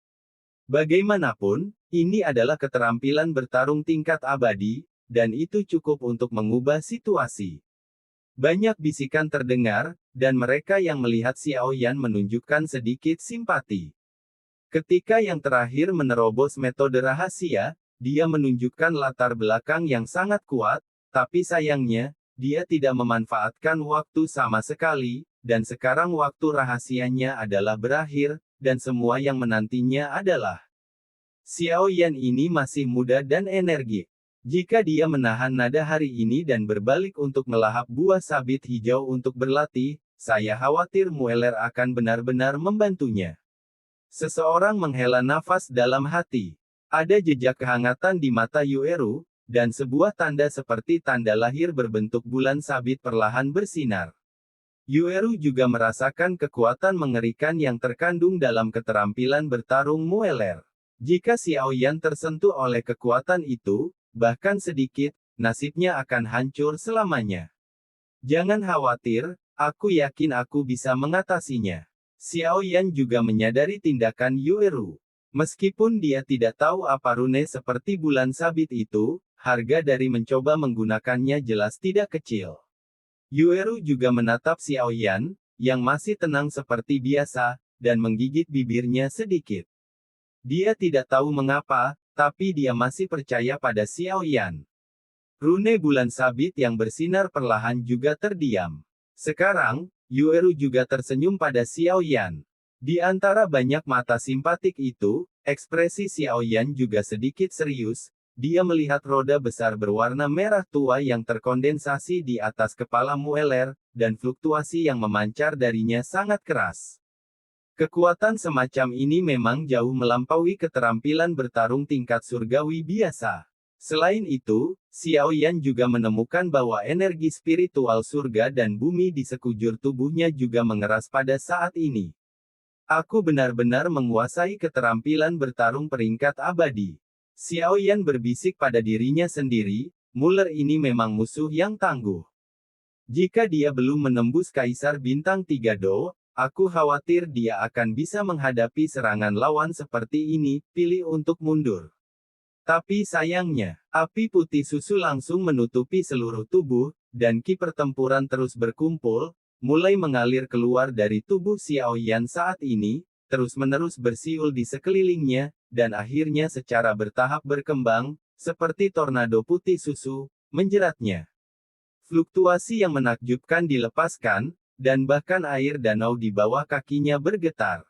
Bagaimanapun, ini adalah keterampilan bertarung tingkat abadi, dan itu cukup untuk mengubah situasi. Banyak bisikan terdengar, dan mereka yang melihat Xiaoyan menunjukkan sedikit simpati. Ketika yang terakhir menerobos metode rahasia, dia menunjukkan latar belakang yang sangat kuat, tapi sayangnya, dia tidak memanfaatkan waktu sama sekali, dan sekarang waktu rahasianya adalah berakhir, dan semua yang menantinya adalah Xiaoyan ini masih muda dan energik. Jika dia menahan nada hari ini dan berbalik untuk melahap buah sabit hijau untuk berlatih, saya khawatir Mueller akan benar-benar membantunya. Seseorang menghela nafas dalam hati. Ada jejak kehangatan di mata Yueru, dan sebuah tanda seperti tanda lahir berbentuk bulan sabit perlahan bersinar. Yueru juga merasakan kekuatan mengerikan yang terkandung dalam keterampilan bertarung Mueller. Jika Xiaoyan tersentuh oleh kekuatan itu, bahkan sedikit, nasibnya akan hancur selamanya. Jangan khawatir, aku yakin aku bisa mengatasinya. Xiaoyan juga menyadari tindakan Yueru. Meskipun dia tidak tahu apa rune seperti bulan sabit itu, harga dari mencoba menggunakannya jelas tidak kecil. Yueru juga menatap Xiaoyan, yang masih tenang seperti biasa, dan menggigit bibirnya sedikit. Dia tidak tahu mengapa, tapi dia masih percaya pada Xiaoyan. Rune bulan sabit yang bersinar perlahan juga terdiam. Sekarang, Yueru juga tersenyum pada Xiaoyan. Di antara banyak mata simpatik itu, ekspresi Xiaoyan juga sedikit serius. Dia melihat roda besar berwarna merah tua yang terkondensasi di atas kepala Mueller, dan fluktuasi yang memancar darinya sangat keras. Kekuatan semacam ini memang jauh melampaui keterampilan bertarung tingkat surgawi biasa. Selain itu, Xiao Yan juga menemukan bahwa energi spiritual surga dan bumi di sekujur tubuhnya juga mengeras pada saat ini. Aku benar-benar menguasai keterampilan bertarung peringkat abadi. Xiao Yan berbisik pada dirinya sendiri, Muller ini memang musuh yang tangguh. Jika dia belum menembus Kaisar Bintang 3 Do, aku khawatir dia akan bisa menghadapi serangan lawan seperti ini, pilih untuk mundur. Tapi sayangnya, api putih susu langsung menutupi seluruh tubuh, dan ki pertempuran terus berkumpul, mulai mengalir keluar dari tubuh Xiao Yan saat ini, terus-menerus bersiul di sekelilingnya, dan akhirnya secara bertahap berkembang, seperti tornado putih susu, menjeratnya. Fluktuasi yang menakjubkan dilepaskan, dan bahkan air danau di bawah kakinya bergetar.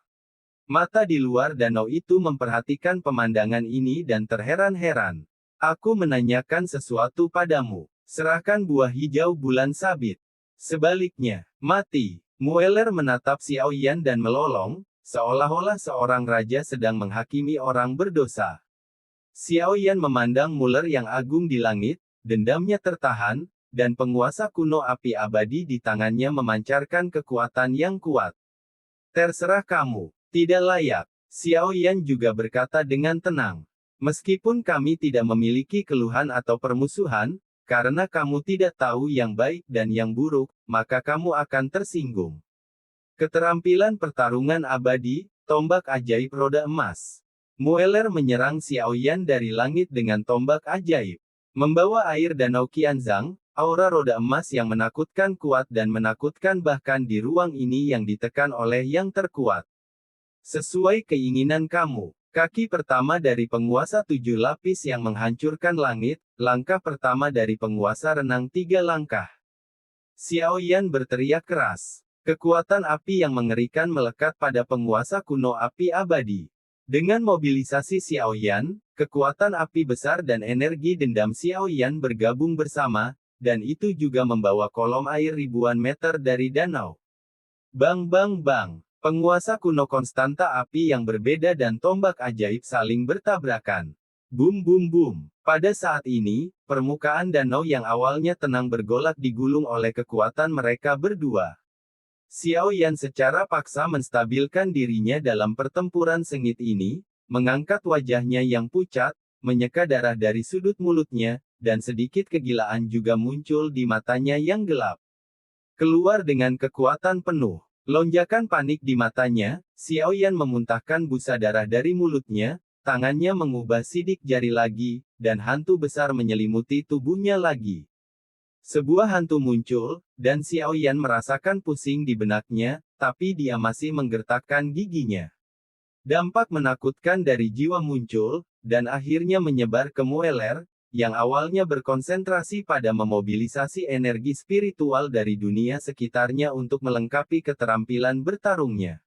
Mata di luar danau itu memperhatikan pemandangan ini dan terheran-heran. Aku menanyakan sesuatu padamu. Serahkan buah hijau bulan sabit. Sebaliknya, mati. Mueller menatap Xiao Yan dan melolong, seolah-olah seorang raja sedang menghakimi orang berdosa. Xiao Yan memandang Mueller yang agung di langit, dendamnya tertahan, dan penguasa kuno api abadi di tangannya memancarkan kekuatan yang kuat. Terserah kamu. Tidak layak. Xiao Yan juga berkata dengan tenang. Meskipun kami tidak memiliki keluhan atau permusuhan, karena kamu tidak tahu yang baik dan yang buruk, maka kamu akan tersinggung. Keterampilan pertarungan abadi, tombak ajaib roda emas. Mueller menyerang Xiao Yan dari langit dengan tombak ajaib. Membawa air danau Qianzhang, aura roda emas yang menakutkan kuat dan menakutkan bahkan di ruang ini yang ditekan oleh yang terkuat. Sesuai keinginan kamu. Kaki pertama dari penguasa 7 lapis yang menghancurkan langit, langkah pertama dari penguasa renang 3 langkah. Xiao Yan berteriak keras. Kekuatan api yang mengerikan melekat pada penguasa kuno api abadi. Dengan mobilisasi Xiao Yan, kekuatan api besar dan energi dendam Xiao Yan bergabung bersama, dan itu juga membawa kolom air ribuan meter dari danau. Bang bang bang. Penguasa kuno konstanta api yang berbeda dan tombak ajaib saling bertabrakan. Bum bum bum. Pada saat ini, permukaan danau yang awalnya tenang bergolak digulung oleh kekuatan mereka berdua. Xiao Yan secara paksa menstabilkan dirinya dalam pertempuran sengit ini, mengangkat wajahnya yang pucat, menyeka darah dari sudut mulutnya, dan sedikit kegilaan juga muncul di matanya yang gelap. Keluar dengan kekuatan penuh. Lonjakan panik di matanya, Xiao Yan memuntahkan busa darah dari mulutnya, tangannya mengubah sidik jari lagi, dan hantu besar menyelimuti tubuhnya lagi. Sebuah hantu muncul, dan Xiao Yan merasakan pusing di benaknya, tapi dia masih menggertakkan giginya. Dampak menakutkan dari jiwa muncul, dan akhirnya menyebar ke Mueller, yang awalnya berkonsentrasi pada memobilisasi energi spiritual dari dunia sekitarnya untuk melengkapi keterampilan bertarungnya.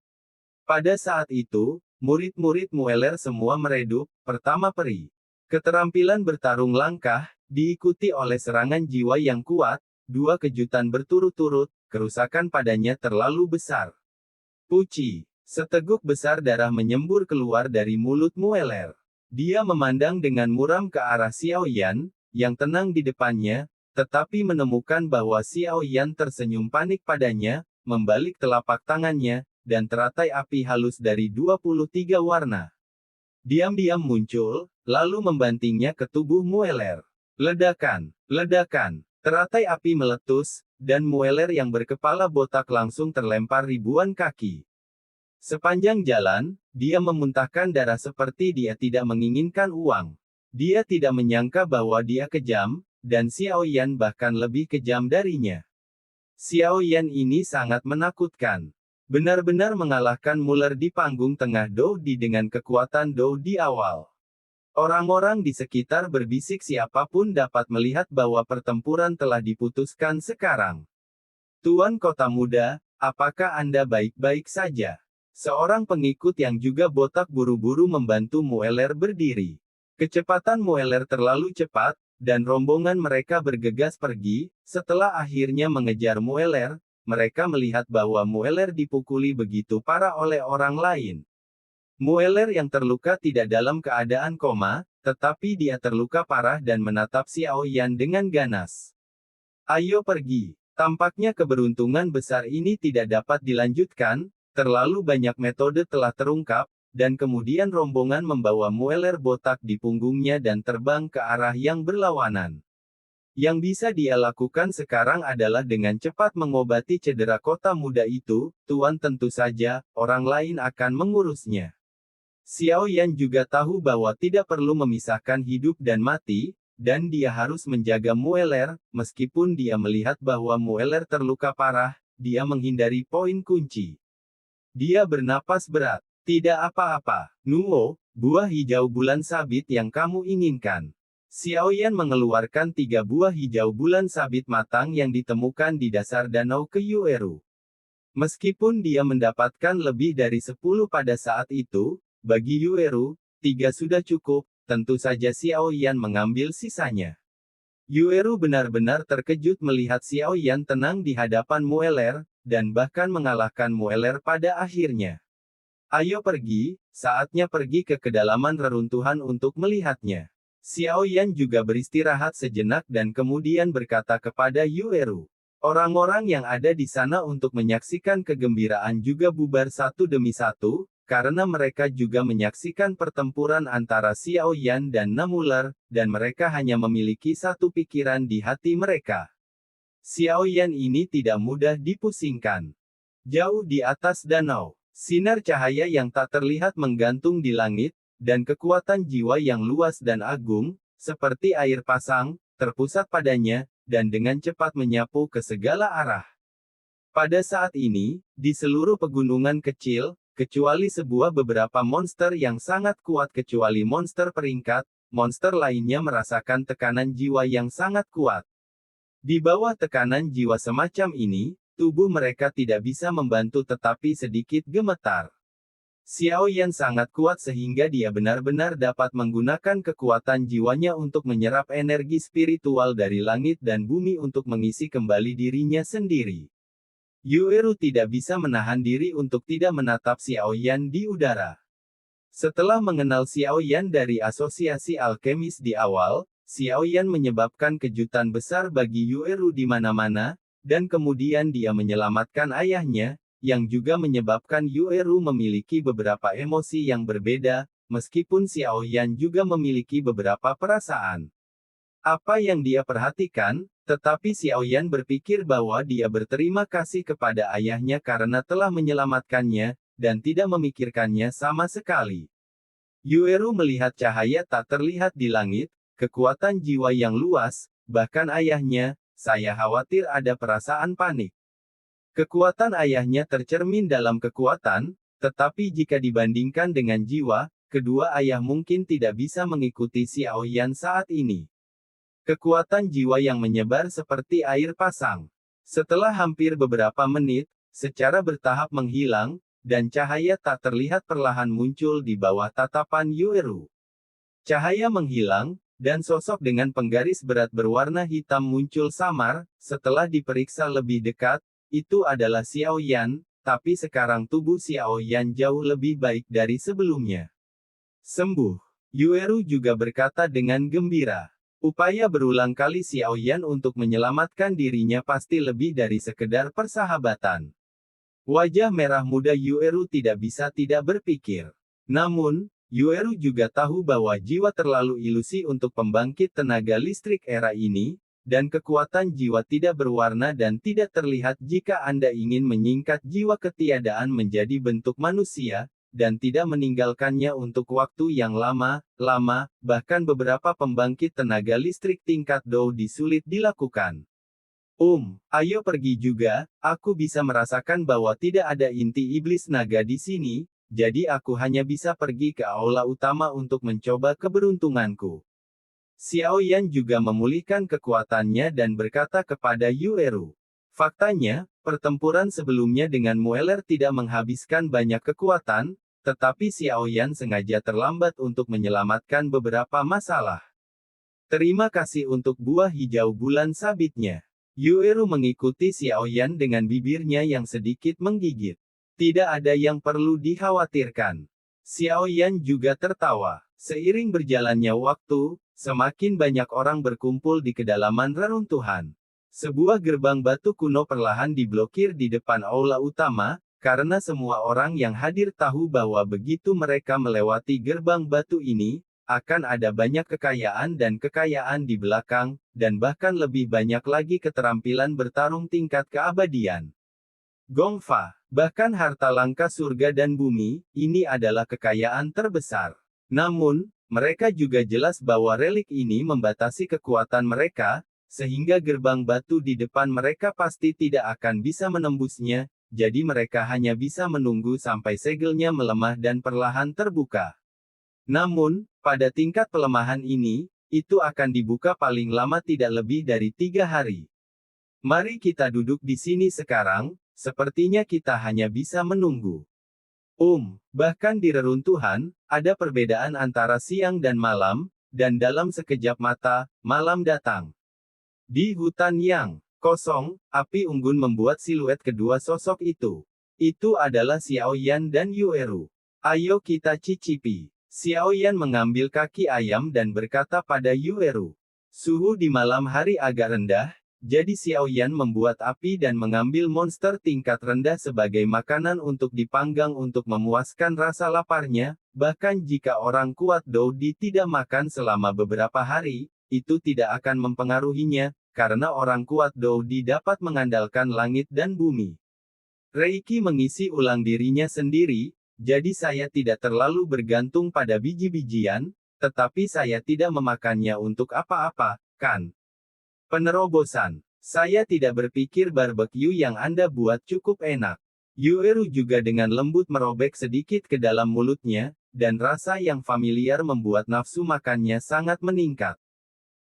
Pada saat itu, murid-murid Mueller semua meredup, pertama peri. Keterampilan bertarung langkah, diikuti oleh serangan jiwa yang kuat, 2 kejutan berturut-turut, kerusakan padanya terlalu besar. Puci. Seteguk besar darah menyembur keluar dari mulut Mueller. Dia memandang dengan muram ke arah Xiao Yan, yang tenang di depannya, tetapi menemukan bahwa Xiao Yan tersenyum panik padanya, membalik telapak tangannya, dan teratai api halus dari 23 warna. Diam-diam muncul, lalu membantingnya ke tubuh Mueller. Ledakan, ledakan, teratai api meletus, dan Mueller yang berkepala botak langsung terlempar ribuan kaki. Sepanjang jalan, dia memuntahkan darah seperti dia tidak menginginkan uang. Dia tidak menyangka bahwa dia kejam, dan Xiao Yan bahkan lebih kejam darinya. Xiao Yan ini sangat menakutkan. Benar-benar mengalahkan Mueller di panggung tengah Dou Di dengan kekuatan Dou Di awal. Orang-orang di sekitar berbisik siapapun dapat melihat bahwa pertempuran telah diputuskan sekarang. Tuan Kota Muda, apakah Anda baik-baik saja? Seorang pengikut yang juga botak buru-buru membantu Mueller berdiri. Kecepatan Mueller terlalu cepat, dan rombongan mereka bergegas pergi. Setelah akhirnya mengejar Mueller, mereka melihat bahwa Mueller dipukuli begitu parah oleh orang lain. Mueller yang terluka tidak dalam keadaan koma, tetapi dia terluka parah dan menatap Xiao Yan dengan ganas. Ayo pergi. Tampaknya keberuntungan besar ini tidak dapat dilanjutkan, terlalu banyak metode telah terungkap, dan kemudian rombongan membawa Mueller botak di punggungnya dan terbang ke arah yang berlawanan. Yang bisa dia lakukan sekarang adalah dengan cepat mengobati cedera kota muda itu, Tuan tentu saja, orang lain akan mengurusnya. Xiao Yan juga tahu bahwa tidak perlu memisahkan hidup dan mati, dan dia harus menjaga Mueller, meskipun dia melihat bahwa Mueller terluka parah, dia menghindari poin kunci. Dia bernapas berat. Tidak apa-apa, Nuo, buah hijau bulan sabit yang kamu inginkan. Xiao Yan mengeluarkan 3 buah hijau bulan sabit matang yang ditemukan di dasar danau ke Yueru. Meskipun dia mendapatkan lebih dari 10 pada saat itu, bagi Yueru, 3 sudah cukup. Tentu saja Xiao Yan mengambil sisanya. Yueru benar-benar terkejut melihat Xiao Yan tenang di hadapan Mueller, dan bahkan mengalahkan Mueller pada akhirnya. Ayo pergi, saatnya pergi ke kedalaman reruntuhan untuk melihatnya. Xiao Yan juga beristirahat sejenak dan kemudian berkata kepada Yueru. Orang-orang yang ada di sana untuk menyaksikan kegembiraan juga bubar satu demi satu, karena mereka juga menyaksikan pertempuran antara Xiao Yan dan Namuler, dan mereka hanya memiliki satu pikiran di hati mereka. Xiao Yan ini tidak mudah dipusingkan. Jauh di atas danau, sinar cahaya yang tak terlihat menggantung di langit, dan kekuatan jiwa yang luas dan agung, seperti air pasang, terpusat padanya, dan dengan cepat menyapu ke segala arah. Pada saat ini, di seluruh pegunungan kecil, kecuali beberapa monster yang sangat kuat kecuali monster peringkat, monster lainnya merasakan tekanan jiwa yang sangat kuat. Di bawah tekanan jiwa semacam ini, tubuh mereka tidak bisa membantu tetapi sedikit gemetar. Xiao Yan sangat kuat sehingga dia benar-benar dapat menggunakan kekuatan jiwanya untuk menyerap energi spiritual dari langit dan bumi untuk mengisi kembali dirinya sendiri. Yueru tidak bisa menahan diri untuk tidak menatap Xiao Yan di udara. Setelah mengenal Xiao Yan dari asosiasi alkemis di awal, Xiao Yan menyebabkan kejutan besar bagi Yueru di mana-mana, dan kemudian dia menyelamatkan ayahnya, yang juga menyebabkan Yueru memiliki beberapa emosi yang berbeda, meskipun Xiao Yan juga memiliki beberapa perasaan. Apa yang dia perhatikan, tetapi Xiao Yan berpikir bahwa dia berterima kasih kepada ayahnya karena telah menyelamatkannya, dan tidak memikirkannya sama sekali. Yueru melihat cahaya tak terlihat di langit, kekuatan jiwa yang luas, bahkan ayahnya, saya khawatir ada perasaan panik. Kekuatan ayahnya tercermin dalam kekuatan, tetapi jika dibandingkan dengan jiwa, kedua ayah mungkin tidak bisa mengikuti Xiao Yan saat ini. Kekuatan jiwa yang menyebar seperti air pasang. Setelah hampir beberapa menit, secara bertahap menghilang, dan cahaya tak terlihat perlahan muncul di bawah tatapan Yueru. Cahaya menghilang, dan sosok dengan penggaris berat berwarna hitam muncul samar. Setelah diperiksa lebih dekat, itu adalah Xiao Yan, tapi sekarang tubuh Xiao Yan jauh lebih baik dari sebelumnya. Sembuh. Yueru juga berkata dengan gembira. Upaya berulang kali Xiao Yan untuk menyelamatkan dirinya pasti lebih dari sekedar persahabatan. Wajah merah muda Yueru tidak bisa tidak berpikir. Namun, Yueru juga tahu bahwa jiwa terlalu ilusi untuk pembangkit tenaga listrik era ini, dan kekuatan jiwa tidak berwarna dan tidak terlihat jika Anda ingin menyingkat jiwa ketiadaan menjadi bentuk manusia, dan tidak meninggalkannya untuk waktu yang lama, bahkan beberapa pembangkit tenaga listrik tingkat Doudi sulit dilakukan. Ayo pergi juga, aku bisa merasakan bahwa tidak ada inti iblis naga di sini, jadi aku hanya bisa pergi ke aula utama untuk mencoba keberuntunganku. Xiao Yan juga memulihkan kekuatannya dan berkata kepada Yueru. Faktanya, pertempuran sebelumnya dengan Mueller tidak menghabiskan banyak kekuatan, tetapi Xiao Yan sengaja terlambat untuk menyelamatkan beberapa masalah. Terima kasih untuk buah hijau bulan sabitnya. Yueru mengikuti Xiao Yan dengan bibirnya yang sedikit menggigit. Tidak ada yang perlu dikhawatirkan. Xiao Yan juga tertawa. Seiring berjalannya waktu, semakin banyak orang berkumpul di kedalaman reruntuhan. Sebuah gerbang batu kuno perlahan diblokir di depan aula utama, karena semua orang yang hadir tahu bahwa begitu mereka melewati gerbang batu ini, akan ada banyak kekayaan di belakang, dan bahkan lebih banyak lagi keterampilan bertarung tingkat keabadian. Gongfa, bahkan harta langka surga dan bumi, ini adalah kekayaan terbesar. Namun, mereka juga jelas bahwa relik ini membatasi kekuatan mereka, sehingga gerbang batu di depan mereka pasti tidak akan bisa menembusnya, jadi mereka hanya bisa menunggu sampai segelnya melemah dan perlahan terbuka. Namun, pada tingkat pelemahan ini, itu akan dibuka paling lama tidak lebih dari 3 hari. Mari kita duduk di sini sekarang, sepertinya kita hanya bisa menunggu. Bahkan di reruntuhan, ada perbedaan antara siang dan malam, dan dalam sekejap mata, malam datang. Di hutan yang kosong, api unggun membuat siluet kedua sosok itu. Itu adalah Xiaoyan dan Yueru. Ayo kita cicipi. Xiaoyan mengambil kaki ayam dan berkata pada Yueru. Suhu di malam hari agak rendah, jadi Xiaoyan membuat api dan mengambil monster tingkat rendah sebagai makanan untuk dipanggang untuk memuaskan rasa laparnya, bahkan jika orang kuat Doudi tidak makan selama beberapa hari, itu tidak akan mempengaruhinya, karena orang kuat Doudi dapat mengandalkan langit dan bumi. Reiki mengisi ulang dirinya sendiri, jadi saya tidak terlalu bergantung pada biji-bijian, tetapi saya tidak memakannya untuk apa-apa, kan? Penerobosan. Saya tidak berpikir barbecue yang Anda buat cukup enak. Yueru juga dengan lembut merobek sedikit ke dalam mulutnya, dan rasa yang familiar membuat nafsu makannya sangat meningkat.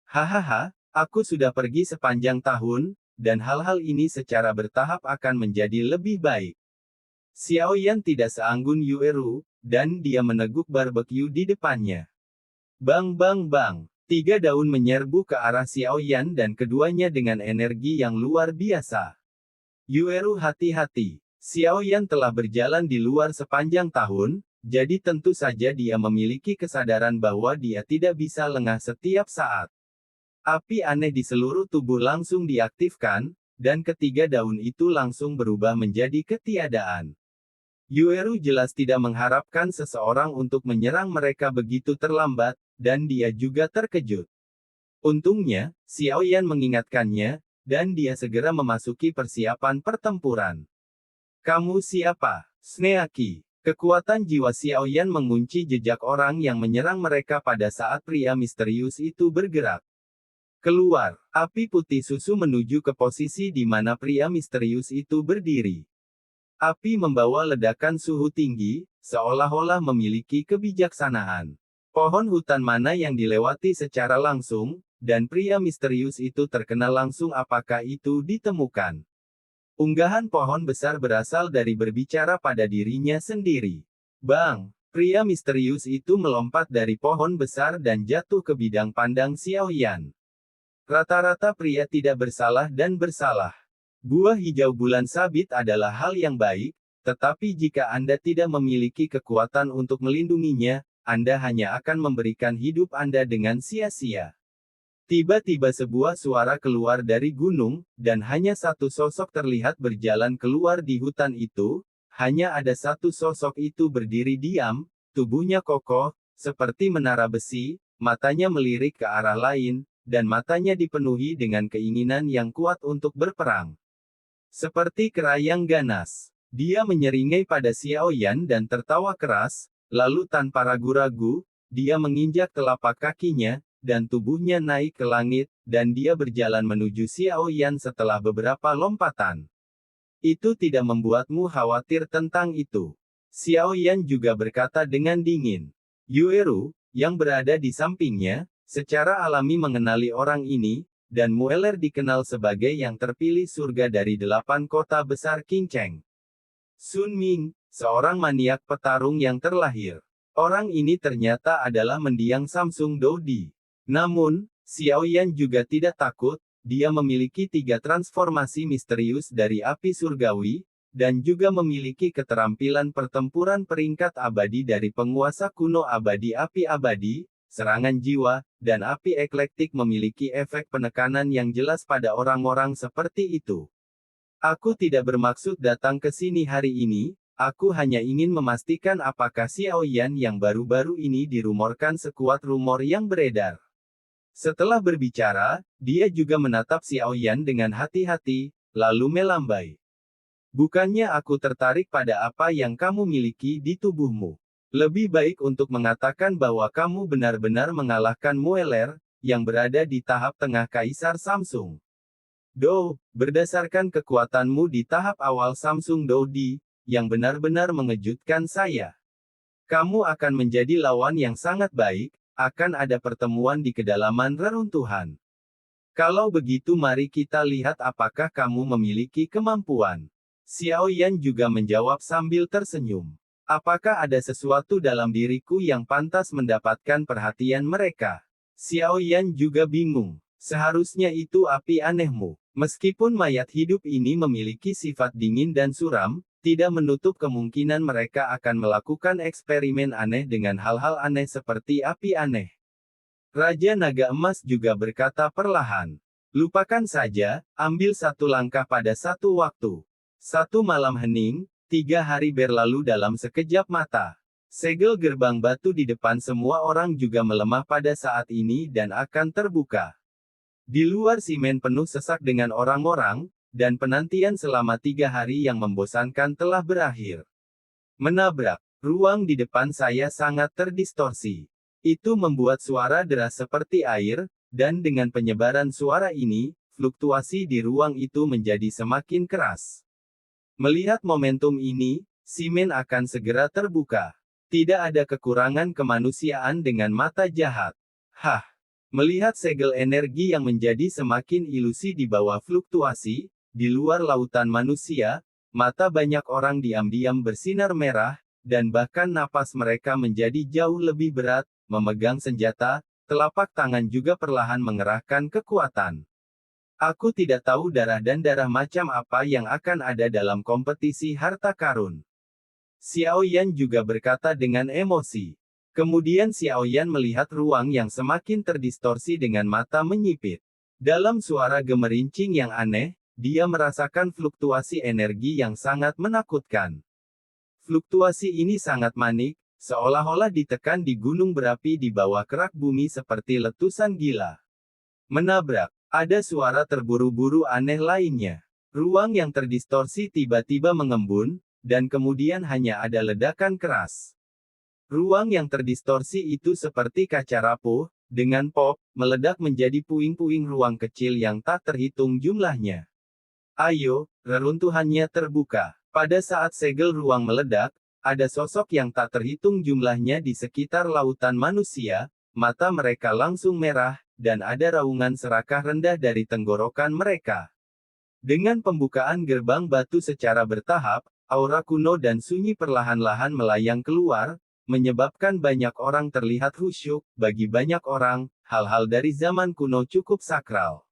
Hahaha, aku sudah pergi sepanjang tahun, dan hal-hal ini secara bertahap akan menjadi lebih baik. Xiaoyan tidak seanggun Yueru, dan dia meneguk barbecue di depannya. Bang bang bang. 3 daun menyerbu ke arah Xiaoyan dan keduanya dengan energi yang luar biasa. Yueru hati-hati. Xiaoyan telah berjalan di luar sepanjang tahun, jadi tentu saja dia memiliki kesadaran bahwa dia tidak bisa lengah setiap saat. Api aneh di seluruh tubuh langsung diaktifkan, dan ketiga daun itu langsung berubah menjadi ketiadaan. Yueru jelas tidak mengharapkan seseorang untuk menyerang mereka begitu terlambat, dan dia juga terkejut. Untungnya, Xiaoyan mengingatkannya, dan dia segera memasuki persiapan pertempuran. Kamu siapa? Sneaki. Kekuatan jiwa Xiaoyan mengunci jejak orang yang menyerang mereka pada saat pria misterius itu bergerak. Keluar, api putih susu menuju ke posisi di mana pria misterius itu berdiri. Api membawa ledakan suhu tinggi, seolah-olah memiliki kebijaksanaan. Pohon hutan mana yang dilewati secara langsung, dan pria misterius itu terkena langsung apakah itu ditemukan. Unggahan pohon besar berasal dari berbicara pada dirinya sendiri. Bang! Pria misterius itu melompat dari pohon besar dan jatuh ke bidang pandang Xiaoyan. Rata-rata pria tidak bersalah dan bersalah. Buah hijau bulan sabit adalah hal yang baik, tetapi jika Anda tidak memiliki kekuatan untuk melindunginya, Anda hanya akan memberikan hidup Anda dengan sia-sia. Tiba-tiba sebuah suara keluar dari gunung, dan hanya satu sosok terlihat berjalan keluar di hutan itu. Hanya ada satu sosok itu berdiri diam, tubuhnya kokoh, seperti menara besi, matanya melirik ke arah lain, dan matanya dipenuhi dengan keinginan yang kuat untuk berperang. Seperti kerayang ganas, dia menyeringai pada Xiaoyan dan tertawa keras. Lalu tanpa ragu-ragu, dia menginjak telapak kakinya, dan tubuhnya naik ke langit, dan dia berjalan menuju Xiaoyan setelah beberapa lompatan. Itu tidak membuatmu khawatir tentang itu. Xiaoyan juga berkata dengan dingin. Yueru, yang berada di sampingnya, secara alami mengenali orang ini, dan Mueller dikenal sebagai yang terpilih surga dari 8 kota besar Qingcheng. Sun Ming, seorang maniak petarung yang terlahir. Orang ini ternyata adalah mendiang Samsung Doudi. Namun, Xiaoyan juga tidak takut, dia memiliki 3 transformasi misterius dari api surgawi, dan juga memiliki keterampilan pertempuran peringkat abadi dari penguasa kuno abadi api abadi, serangan jiwa, dan api eklektik memiliki efek penekanan yang jelas pada orang-orang seperti itu. Aku tidak bermaksud datang ke sini hari ini, aku hanya ingin memastikan apakah Xiao Yan yang baru-baru ini dirumorkan sekuat rumor yang beredar. Setelah berbicara, dia juga menatap Xiao Yan dengan hati-hati, lalu melambai. Bukannya aku tertarik pada apa yang kamu miliki di tubuhmu. Lebih baik untuk mengatakan bahwa kamu benar-benar mengalahkan Mueller, yang berada di tahap tengah Kaisar Samsung. Do, berdasarkan kekuatanmu di tahap awal Samsung Dodi, yang benar-benar mengejutkan saya. Kamu akan menjadi lawan yang sangat baik, akan ada pertemuan di kedalaman reruntuhan. Kalau begitu mari kita lihat apakah kamu memiliki kemampuan. Xiao Yan juga menjawab sambil tersenyum. Apakah ada sesuatu dalam diriku yang pantas mendapatkan perhatian mereka? Xiao Yan juga bingung. Seharusnya itu api anehmu. Meskipun mayat hidup ini memiliki sifat dingin dan suram, tidak menutup kemungkinan mereka akan melakukan eksperimen aneh dengan hal-hal aneh seperti api aneh. Raja Naga Emas juga berkata perlahan. Lupakan saja, ambil satu langkah pada satu waktu. Satu malam hening, 3 hari berlalu dalam sekejap mata. Segel gerbang batu di depan semua orang juga melemah pada saat ini dan akan terbuka. Di luar simen penuh sesak dengan orang-orang, dan penantian selama 3 hari yang membosankan telah berakhir. Menabrak, ruang di depan saya sangat terdistorsi. Itu membuat suara deras seperti air, dan dengan penyebaran suara ini, fluktuasi di ruang itu menjadi semakin keras. Melihat momentum ini, simen akan segera terbuka. Tidak ada kekurangan kemanusiaan dengan mata jahat. Hah! Melihat segel energi yang menjadi semakin ilusi di bawah fluktuasi, di luar lautan manusia, mata banyak orang diam-diam bersinar merah, dan bahkan napas mereka menjadi jauh lebih berat, memegang senjata, telapak tangan juga perlahan mengerahkan kekuatan. Aku tidak tahu darah dan darah macam apa yang akan ada dalam kompetisi harta karun. Xiao Yan juga berkata dengan emosi. Kemudian Xiao Yan melihat ruang yang semakin terdistorsi dengan mata menyipit. Dalam suara gemerincing yang aneh, dia merasakan fluktuasi energi yang sangat menakutkan. Fluktuasi ini sangat manik, seolah-olah ditekan di gunung berapi di bawah kerak bumi seperti letusan gila. Menabrak. Ada suara terburu-buru aneh lainnya. Ruang yang terdistorsi tiba-tiba mengembun, dan kemudian hanya ada ledakan keras. Ruang yang terdistorsi itu seperti kaca rapuh, dengan pop, meledak menjadi puing-puing ruang kecil yang tak terhitung jumlahnya. Ayo, reruntuhannya terbuka. Pada saat segel ruang meledak, ada sosok yang tak terhitung jumlahnya di sekitar lautan manusia, mata mereka langsung merah, dan ada raungan serakah rendah dari tenggorokan mereka. Dengan pembukaan gerbang batu secara bertahap, aura kuno dan sunyi perlahan-lahan melayang keluar, menyebabkan banyak orang terlihat khusyuk. Bagi banyak orang, hal-hal dari zaman kuno cukup sakral.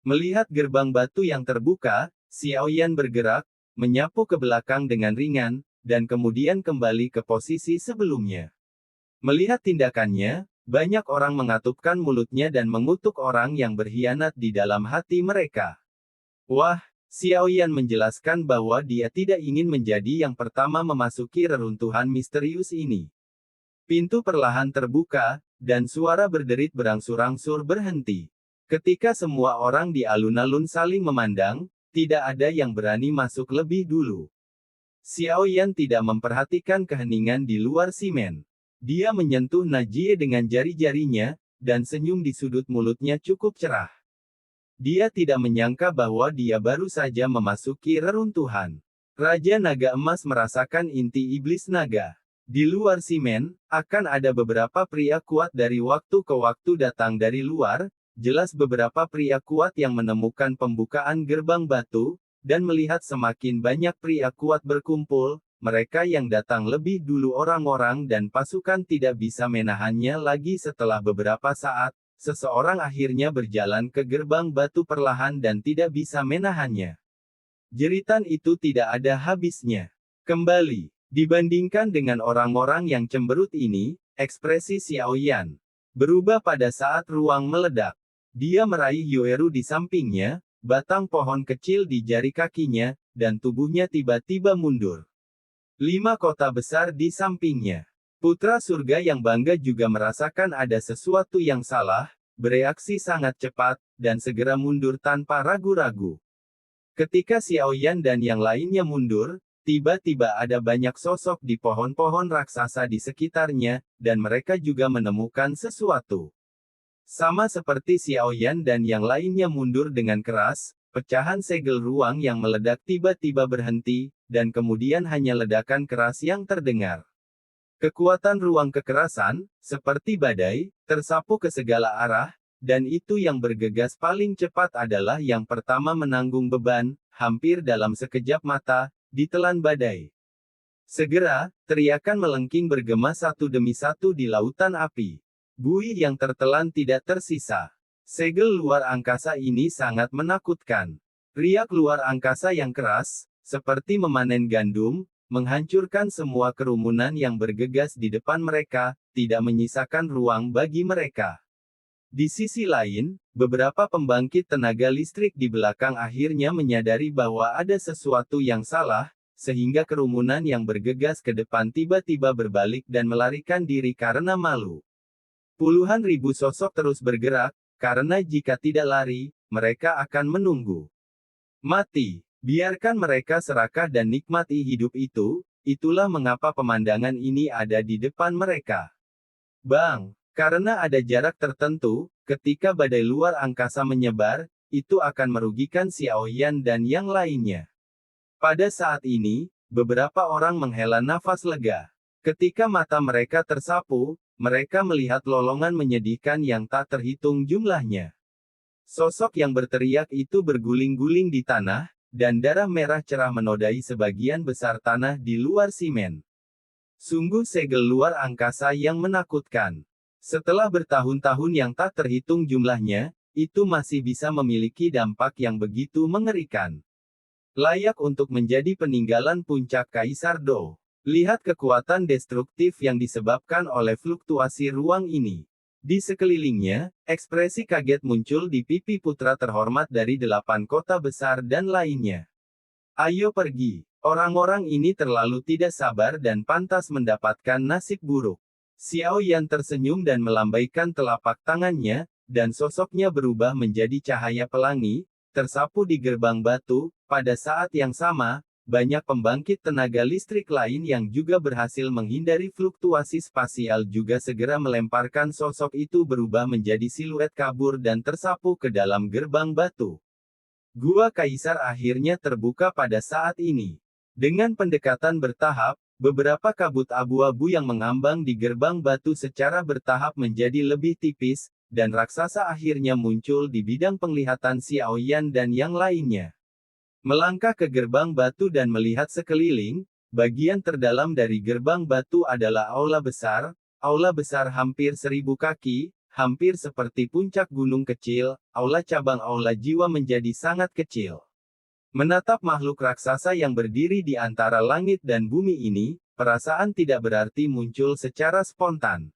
Melihat gerbang batu yang terbuka, Xiao Yan bergerak, menyapu ke belakang dengan ringan, dan kemudian kembali ke posisi sebelumnya. Melihat tindakannya, banyak orang mengatupkan mulutnya dan mengutuk orang yang berkhianat di dalam hati mereka. Wah, Xiao Yan menjelaskan bahwa dia tidak ingin menjadi yang pertama memasuki reruntuhan misterius ini. Pintu perlahan terbuka, dan suara berderit berangsur-angsur berhenti. Ketika semua orang di alun-alun saling memandang, tidak ada yang berani masuk lebih dulu. Xiao Yan tidak memperhatikan keheningan di luar simen. Dia menyentuh Najie dengan jari-jarinya, dan senyum di sudut mulutnya cukup cerah. Dia tidak menyangka bahwa dia baru saja memasuki reruntuhan. Raja Naga Emas merasakan inti iblis naga. Di luar simen, akan ada beberapa pria kuat dari waktu ke waktu datang dari luar, jelas beberapa pria kuat yang menemukan pembukaan gerbang batu, dan melihat semakin banyak pria kuat berkumpul, mereka yang datang lebih dulu orang-orang dan pasukan tidak bisa menahannya lagi setelah beberapa saat, seseorang akhirnya berjalan ke gerbang batu perlahan dan tidak bisa menahannya. Jeritan itu tidak ada habisnya. Kembali, dibandingkan dengan orang-orang yang cemberut ini, ekspresi Xiao Yan berubah pada saat ruang meledak. Dia meraih Yoeru di sampingnya, batang pohon kecil di jari kakinya, dan tubuhnya tiba-tiba mundur. 5 kota besar di sampingnya. Putra surga yang bangga juga merasakan ada sesuatu yang salah, bereaksi sangat cepat, dan segera mundur tanpa ragu-ragu. Ketika Xiao Yan dan yang lainnya mundur, tiba-tiba ada banyak sosok di pohon-pohon raksasa di sekitarnya, dan mereka juga menemukan sesuatu. Sama seperti Xiao Yan dan yang lainnya mundur dengan keras, pecahan segel ruang yang meledak tiba-tiba berhenti, dan kemudian hanya ledakan keras yang terdengar. Kekuatan ruang kekerasan, seperti badai, tersapu ke segala arah, dan itu yang bergegas paling cepat adalah yang pertama menanggung beban, hampir dalam sekejap mata, ditelan badai. Segera, teriakan melengking bergema satu demi satu di lautan api. Buih yang tertelan tidak tersisa. Segel luar angkasa ini sangat menakutkan. Riak luar angkasa yang keras, seperti memanen gandum, menghancurkan semua kerumunan yang bergegas di depan mereka, tidak menyisakan ruang bagi mereka. Di sisi lain, beberapa pembangkit tenaga listrik di belakang akhirnya menyadari bahwa ada sesuatu yang salah, sehingga kerumunan yang bergegas ke depan tiba-tiba berbalik dan melarikan diri karena malu. Puluhan ribu sosok terus bergerak, karena jika tidak lari, mereka akan menunggu. Mati. Biarkan mereka serakah dan nikmati hidup itu, itulah mengapa pemandangan ini ada di depan mereka. Bang! Karena ada jarak tertentu, ketika badai luar angkasa menyebar, itu akan merugikan Xiao Yan dan yang lainnya. Pada saat ini, beberapa orang menghela nafas lega. Ketika mata mereka tersapu, mereka melihat lolongan menyedihkan yang tak terhitung jumlahnya. Sosok yang berteriak itu berguling-guling di tanah, dan darah merah cerah menodai sebagian besar tanah di luar simen. Sungguh segel luar angkasa yang menakutkan. Setelah bertahun-tahun yang tak terhitung jumlahnya, itu masih bisa memiliki dampak yang begitu mengerikan. Layak untuk menjadi peninggalan puncak Kaisar Dou. Lihat kekuatan destruktif yang disebabkan oleh fluktuasi ruang ini. Di sekelilingnya, ekspresi kaget muncul di pipi putra terhormat dari 8 kota besar dan lainnya. Ayo pergi. Orang-orang ini terlalu tidak sabar dan pantas mendapatkan nasib buruk. Xiao Yan tersenyum dan melambaikan telapak tangannya, dan sosoknya berubah menjadi cahaya pelangi, tersapu di gerbang batu. Pada saat yang sama, banyak pembangkit tenaga listrik lain yang juga berhasil menghindari fluktuasi spasial juga segera melemparkan sosok itu berubah menjadi siluet kabur dan tersapu ke dalam gerbang batu. Gua Kaisar akhirnya terbuka pada saat ini. Dengan pendekatan bertahap, beberapa kabut abu-abu yang mengambang di gerbang batu secara bertahap menjadi lebih tipis, dan raksasa akhirnya muncul di bidang penglihatan Xiao Yan dan yang lainnya. Melangkah ke gerbang batu dan melihat sekeliling, bagian terdalam dari gerbang batu adalah aula besar hampir 1000 kaki, hampir seperti puncak gunung kecil, aula cabang aula jiwa menjadi sangat kecil. Menatap makhluk raksasa yang berdiri di antara langit dan bumi ini, perasaan tidak berarti muncul secara spontan.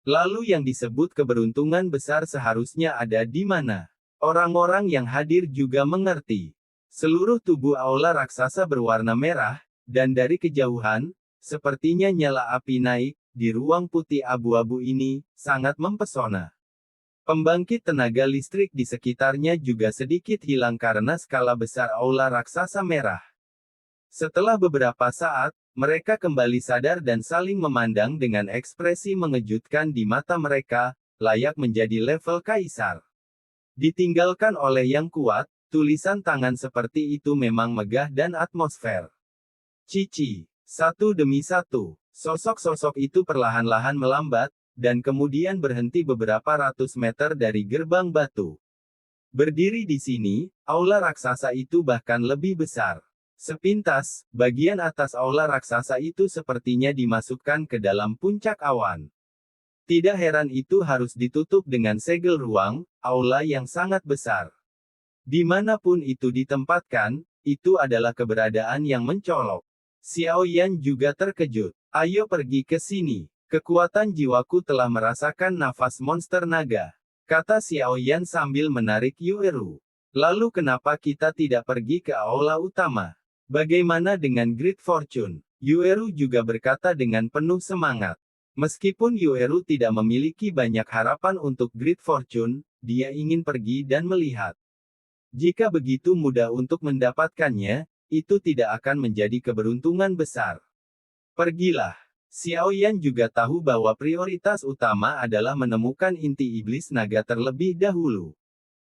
Lalu yang disebut keberuntungan besar seharusnya ada di mana? Orang-orang yang hadir juga mengerti. Seluruh tubuh aula raksasa berwarna merah, dan dari kejauhan, sepertinya nyala api naik, di ruang putih abu-abu ini, sangat mempesona. Pembangkit tenaga listrik di sekitarnya juga sedikit hilang karena skala besar aula raksasa merah. Setelah beberapa saat, mereka kembali sadar dan saling memandang dengan ekspresi mengejutkan di mata mereka, layak menjadi level kaisar. Ditinggalkan oleh yang kuat, tulisan tangan seperti itu memang megah dan atmosfer. Cici. Satu demi satu, sosok-sosok itu perlahan-lahan melambat, dan kemudian berhenti beberapa ratus meter dari gerbang batu. Berdiri di sini, aula raksasa itu bahkan lebih besar. Sepintas, bagian atas aula raksasa itu sepertinya dimasukkan ke dalam puncak awan. Tidak heran itu harus ditutup dengan segel ruang, aula yang sangat besar. Dimanapun itu ditempatkan, itu adalah keberadaan yang mencolok. Xiao Yan juga terkejut. Ayo pergi ke sini. Kekuatan jiwaku telah merasakan nafas monster naga, kata Xiao Yan sambil menarik Yueru. Lalu kenapa kita tidak pergi ke aula utama? Bagaimana dengan Great Fortune? Yueru juga berkata dengan penuh semangat. Meskipun Yueru tidak memiliki banyak harapan untuk Great Fortune, dia ingin pergi dan melihat. Jika begitu mudah untuk mendapatkannya, itu tidak akan menjadi keberuntungan besar. Pergilah. Xiao Yan juga tahu bahwa prioritas utama adalah menemukan inti iblis naga terlebih dahulu.